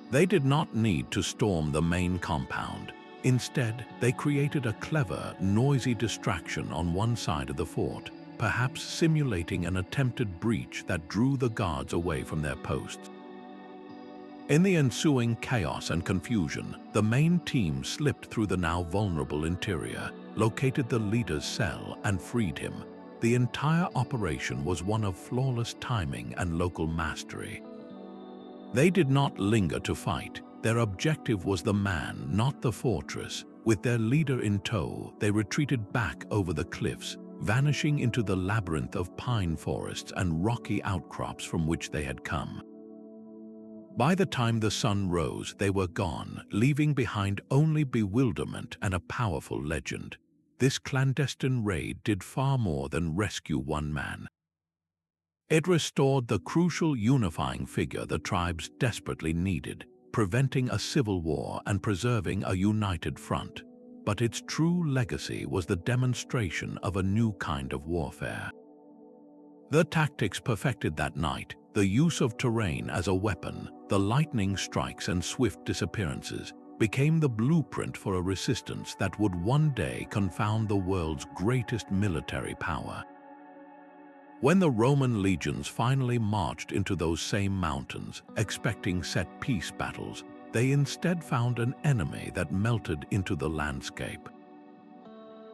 Speaker 1: They did not need to storm the main compound. Instead, they created a clever, noisy distraction on one side of the fort, perhaps simulating an attempted breach that drew the guards away from their posts. In the ensuing chaos and confusion, the main team slipped through the now vulnerable interior, located the leader's cell, and freed him. The entire operation was one of flawless timing and local mastery. They did not linger to fight. Their objective was the man, not the fortress. With their leader in tow, they retreated back over the cliffs, vanishing into the labyrinth of pine forests and rocky outcrops from which they had come. By the time the sun rose, they were gone, leaving behind only bewilderment and a powerful legend. This clandestine raid did far more than rescue one man. It restored the crucial unifying figure the tribes desperately needed, preventing a civil war and preserving a united front. But its true legacy was the demonstration of a new kind of warfare. The tactics perfected that night, the use of terrain as a weapon, the lightning strikes and swift disappearances, became the blueprint for a resistance that would one day confound the world's greatest military power. When the Roman legions finally marched into those same mountains, expecting set-piece battles, they instead found an enemy that melted into the landscape.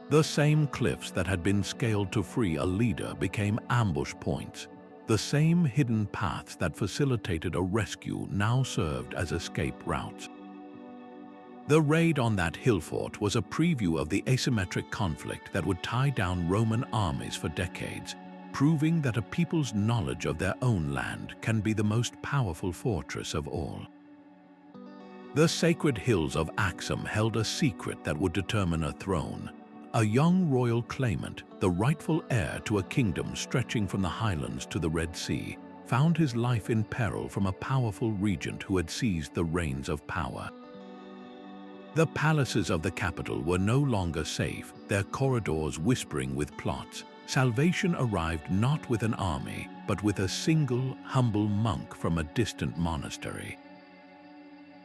Speaker 1: The same cliffs that had been scaled to free a leader became ambush points. The same hidden paths that facilitated a rescue now served as escape routes. The raid on that hill fort was a preview of the asymmetric conflict that would tie down Roman armies for decades, proving that a people's knowledge of their own land can be the most powerful fortress of all. The sacred hills of Axum held a secret that would determine a throne. A young royal claimant, the rightful heir to a kingdom stretching from the highlands to the Red Sea, found his life in peril from a powerful regent who had seized the reins of power. The palaces of the capital were no longer safe, their corridors whispering with plots. Salvation arrived not with an army, but with a single, humble monk from a distant monastery.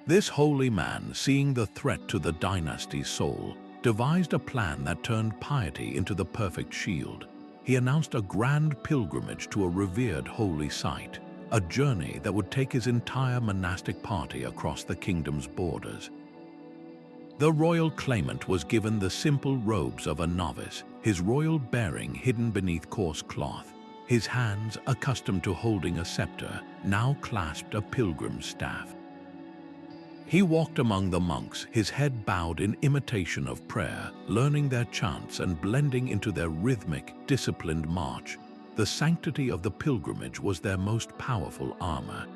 Speaker 1: This holy man, seeing the threat to the dynasty's soul, devised a plan that turned piety into the perfect shield. He announced a grand pilgrimage to a revered holy site, a journey that would take his entire monastic party across the kingdom's borders. The royal claimant was given the simple robes of a novice, his royal bearing hidden beneath coarse cloth. His hands, accustomed to holding a scepter, now clasped a pilgrim's staff. He walked among the monks, his head bowed in imitation of prayer, learning their chants and blending into their rhythmic, disciplined march. The sanctity of the pilgrimage was their most powerful armor.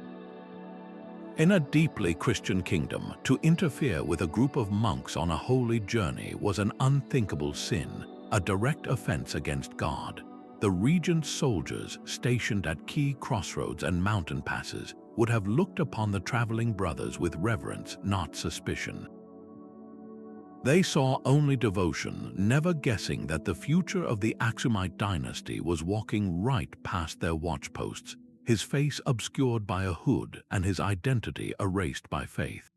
Speaker 1: In a deeply Christian kingdom, to interfere with a group of monks on a holy journey was an unthinkable sin, a direct offense against God. The regent's soldiers, stationed at key crossroads and mountain passes, would have looked upon the traveling brothers with reverence, not suspicion. They saw only devotion, never guessing that the future of the Axumite dynasty was walking right past their watchposts, his face obscured by a hood and his identity erased by faith.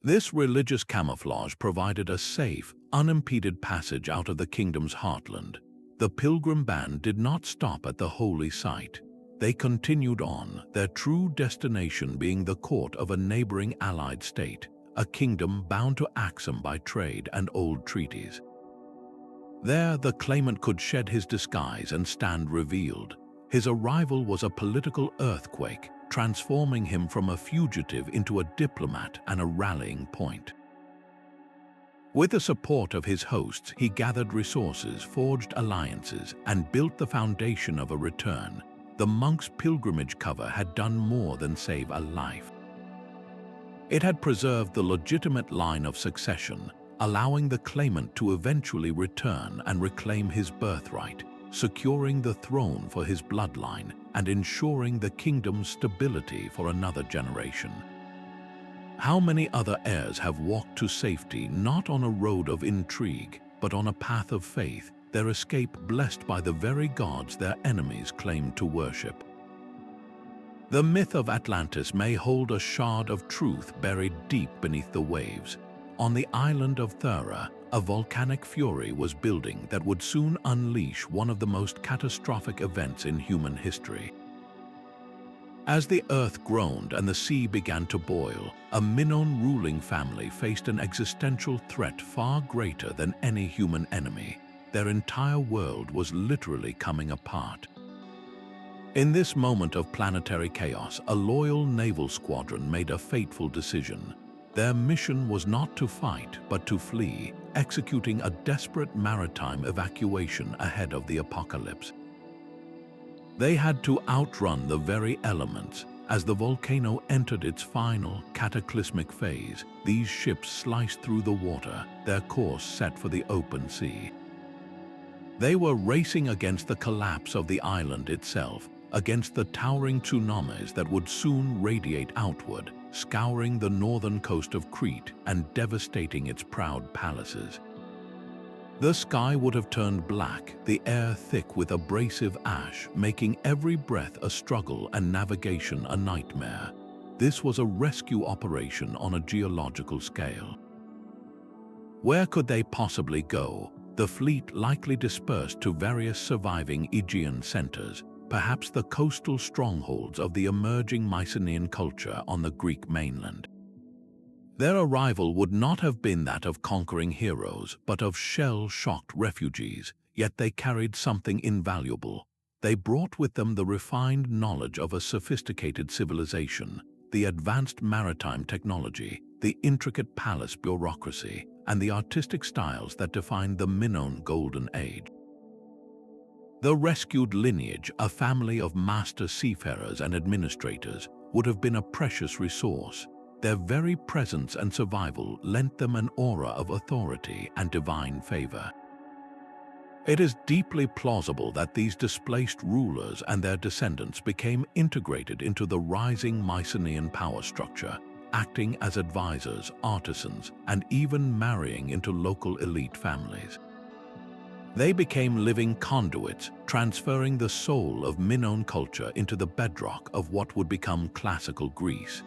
Speaker 1: This religious camouflage provided a safe, unimpeded passage out of the kingdom's heartland. The pilgrim band did not stop at the holy site. They continued on, their true destination being the court of a neighboring allied state, a kingdom bound to Axum by trade and old treaties. There, the claimant could shed his disguise and stand revealed. His arrival was a political earthquake, transforming him from a fugitive into a diplomat and a rallying point. With the support of his hosts, he gathered resources, forged alliances, and built the foundation of a return. The monk's pilgrimage cover had done more than save a life. It had preserved the legitimate line of succession, allowing the claimant to eventually return and reclaim his birthright, securing the throne for his bloodline and ensuring the kingdom's stability for another generation. How many other heirs have walked to safety not on a road of intrigue, but on a path of faith, their escape blessed by the very gods their enemies claimed to worship? The myth of Atlantis may hold a shard of truth buried deep beneath the waves. On the island of Thera, a volcanic fury was building that would soon unleash one of the most catastrophic events in human history. As the earth groaned and the sea began to boil, a Minoan ruling family faced an existential threat far greater than any human enemy. Their entire world was literally coming apart. In this moment of planetary chaos, a loyal naval squadron made a fateful decision. Their mission was not to fight, but to flee, executing a desperate maritime evacuation ahead of the apocalypse. They had to outrun the very elements. As the volcano entered its final, cataclysmic phase, these ships sliced through the water, their course set for the open sea. They were racing against the collapse of the island itself, against the towering tsunamis that would soon radiate outward, scouring the northern coast of Crete and devastating its proud palaces. The sky would have turned black, the air thick with abrasive ash, making every breath a struggle and navigation a nightmare. This was a rescue operation on a geological scale. Where could they possibly go? The fleet likely dispersed to various surviving Aegean centers, perhaps the coastal strongholds of the emerging Mycenaean culture on the Greek mainland. Their arrival would not have been that of conquering heroes, but of shell-shocked refugees, yet they carried something invaluable. They brought with them the refined knowledge of a sophisticated civilization, the advanced maritime technology, the intricate palace bureaucracy, and the artistic styles that defined the Minoan Golden Age. The rescued lineage, a family of master seafarers and administrators, would have been a precious resource. Their very presence and survival lent them an aura of authority and divine favor. It is deeply plausible that these displaced rulers and their descendants became integrated into the rising Mycenaean power structure, acting as advisors, artisans, and even marrying into local elite families. They became living conduits, transferring the soul of Minoan culture into the bedrock of what would become classical Greece.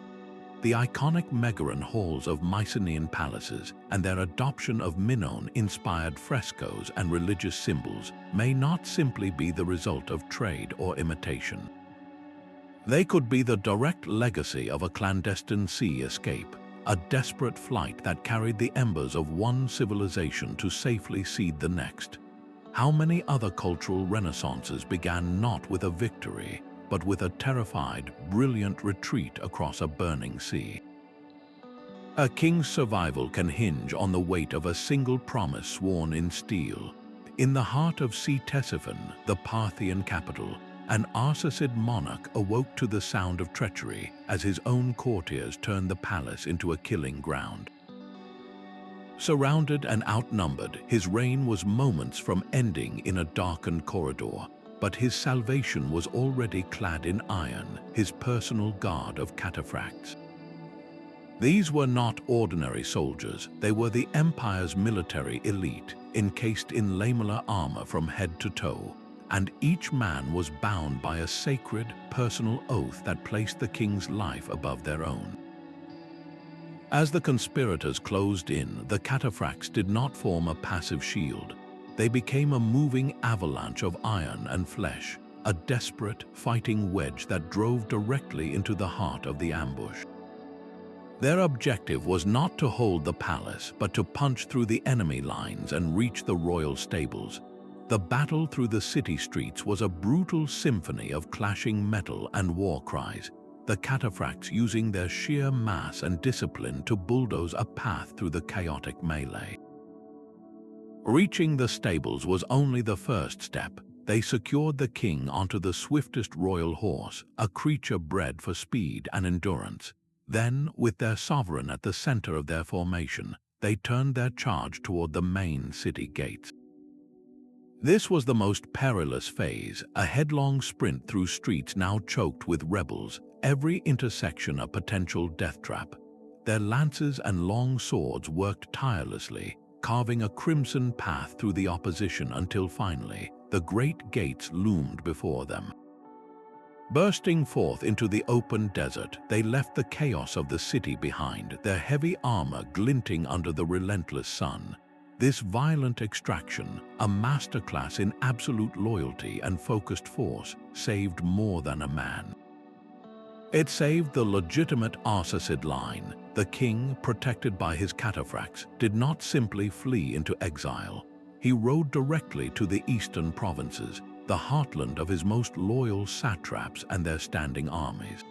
Speaker 1: The iconic Megaron halls of Mycenaean palaces and their adoption of Minoan-inspired frescoes and religious symbols may not simply be the result of trade or imitation. They could be the direct legacy of a clandestine sea escape, a desperate flight that carried the embers of one civilization to safely seed the next. How many other cultural renaissances began not with a victory, but with a terrified, brilliant retreat across a burning sea? A king's survival can hinge on the weight of a single promise sworn in steel. In the heart of Ctesiphon, the Parthian capital, an Arsacid monarch awoke to the sound of treachery as his own courtiers turned the palace into a killing ground. Surrounded and outnumbered, his reign was moments from ending in a darkened corridor, but his salvation was already clad in iron, his personal guard of cataphracts. These were not ordinary soldiers, they were the empire's military elite, encased in lamellar armor from head to toe, and each man was bound by a sacred, personal oath that placed the king's life above their own. As the conspirators closed in, the cataphracts did not form a passive shield. They became a moving avalanche of iron and flesh, a desperate, fighting wedge that drove directly into the heart of the ambush. Their objective was not to hold the palace, but to punch through the enemy lines and reach the royal stables. The battle through the city streets was a brutal symphony of clashing metal and war cries, the cataphracts using their sheer mass and discipline to bulldoze a path through the chaotic melee. Reaching the stables was only the first step. They secured the king onto the swiftest royal horse, a creature bred for speed and endurance. Then, with their sovereign at the center of their formation, they turned their charge toward the main city gates. This was the most perilous phase, a headlong sprint through streets now choked with rebels, every intersection a potential death trap. Their lances and long swords worked tirelessly, carving a crimson path through the opposition until finally, the great gates loomed before them. Bursting forth into the open desert, they left the chaos of the city behind, their heavy armor glinting under the relentless sun. This violent extraction, a masterclass in absolute loyalty and focused force, saved more than a man. It saved the legitimate Arsacid line. The king, protected by his cataphracts, did not simply flee into exile. He rode directly to the eastern provinces, the heartland of his most loyal satraps and their standing armies.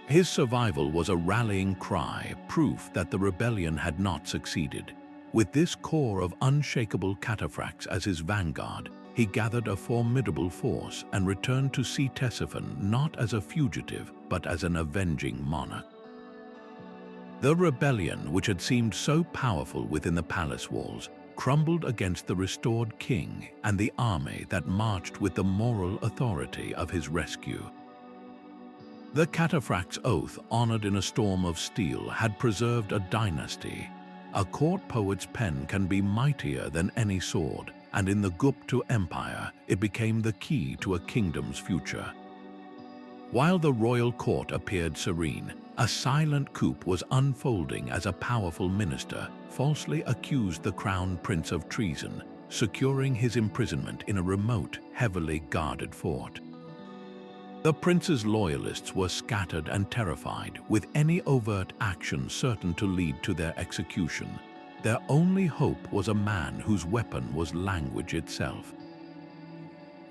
Speaker 1: His survival was a rallying cry, proof that the rebellion had not succeeded. With this core of unshakable cataphracts as his vanguard, he gathered a formidable force and returned to Ctesiphon not as a fugitive, but as an avenging monarch. The rebellion, which had seemed so powerful within the palace walls, crumbled against the restored king and the army that marched with the moral authority of his rescue. The cataphract's oath, honored in a storm of steel, had preserved a dynasty. A court poet's pen can be mightier than any sword, and in the Gupta Empire, it became the key to a kingdom's future. While the royal court appeared serene, a silent coup was unfolding as a powerful minister falsely accused the crown prince of treason, securing his imprisonment in a remote, heavily guarded fort. The prince's loyalists were scattered and terrified, with any overt action certain to lead to their execution. Their only hope was a man whose weapon was language itself.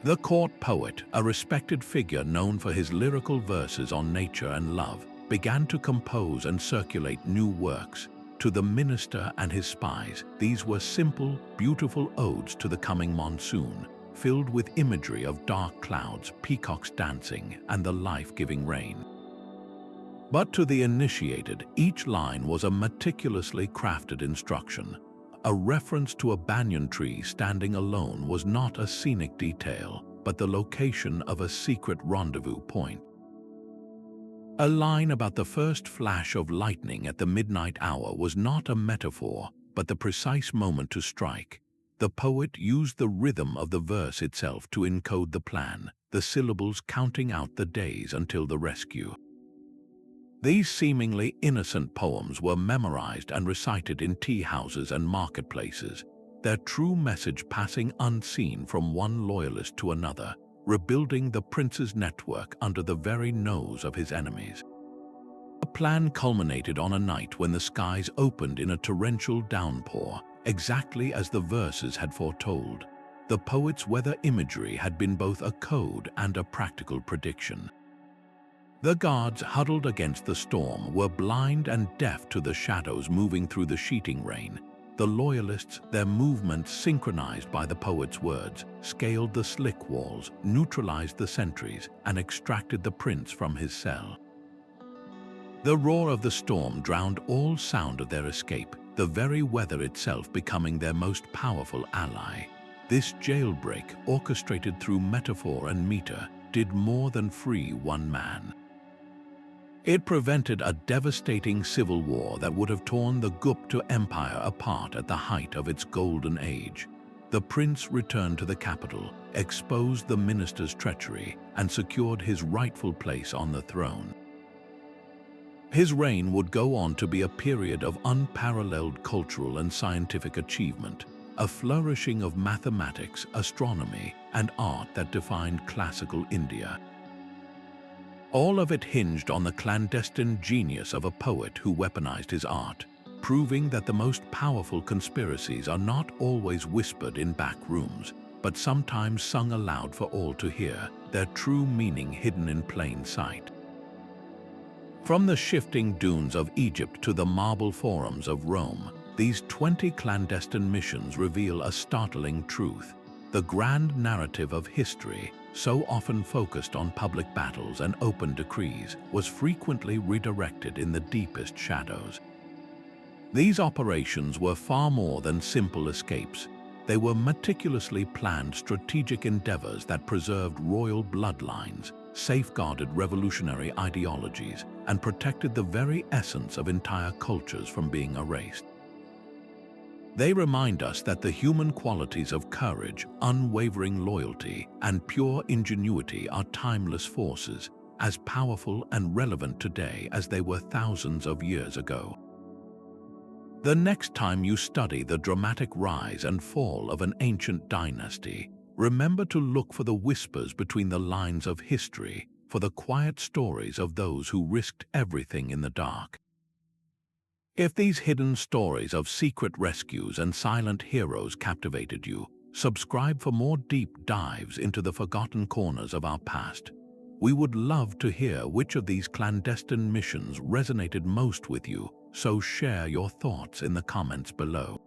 Speaker 1: The court poet, a respected figure known for his lyrical verses on nature and love, began to compose and circulate new works. To the minister and his spies, these were simple, beautiful odes to the coming monsoon, filled with imagery of dark clouds, peacocks dancing, and the life-giving rain. But to the initiated, each line was a meticulously crafted instruction. A reference to a banyan tree standing alone was not a scenic detail, but the location of a secret rendezvous point. A line about the first flash of lightning at the midnight hour was not a metaphor, but the precise moment to strike. The poet used the rhythm of the verse itself to encode the plan, the syllables counting out the days until the rescue. These seemingly innocent poems were memorized and recited in tea houses and marketplaces, their true message passing unseen from one loyalist to another, rebuilding the prince's network under the very nose of his enemies. The plan culminated on a night when the skies opened in a torrential downpour, exactly as the verses had foretold. The poet's weather imagery had been both a code and a practical prediction. The guards huddled against the storm were blind and deaf to the shadows moving through the sheeting rain. The loyalists, their movements synchronized by the poet's words, scaled the slick walls, neutralized the sentries, and extracted the prince from his cell. The roar of the storm drowned all sound of their escape, the very weather itself becoming their most powerful ally. This jailbreak, orchestrated through metaphor and meter, did more than free one man. It prevented a devastating civil war that would have torn the Gupta Empire apart at the height of its golden age. The prince returned to the capital, exposed the minister's treachery, and secured his rightful place on the throne. His reign would go on to be a period of unparalleled cultural and scientific achievement, a flourishing of mathematics, astronomy, and art that defined classical India. All of it hinged on the clandestine genius of a poet who weaponized his art, proving that the most powerful conspiracies are not always whispered in back rooms, but sometimes sung aloud for all to hear, their true meaning hidden in plain sight. From the shifting dunes of Egypt to the marble forums of Rome, these 20 clandestine missions reveal a startling truth. The grand narrative of history, so often focused on public battles and open decrees, was frequently redirected in the deepest shadows. These operations were far more than simple escapes. They were meticulously planned strategic endeavors that preserved royal bloodlines, safeguarded revolutionary ideologies, and protected the very essence of entire cultures from being erased. They remind us that the human qualities of courage, unwavering loyalty, and pure ingenuity are timeless forces, as powerful and relevant today as they were thousands of years ago. The next time you study the dramatic rise and fall of an ancient dynasty, remember to look for the whispers between the lines of history, for the quiet stories of those who risked everything in the dark. If these hidden stories of secret rescues and silent heroes captivated you, subscribe for more deep dives into the forgotten corners of our past. We would love to hear which of these clandestine missions resonated most with you, so share your thoughts in the comments below.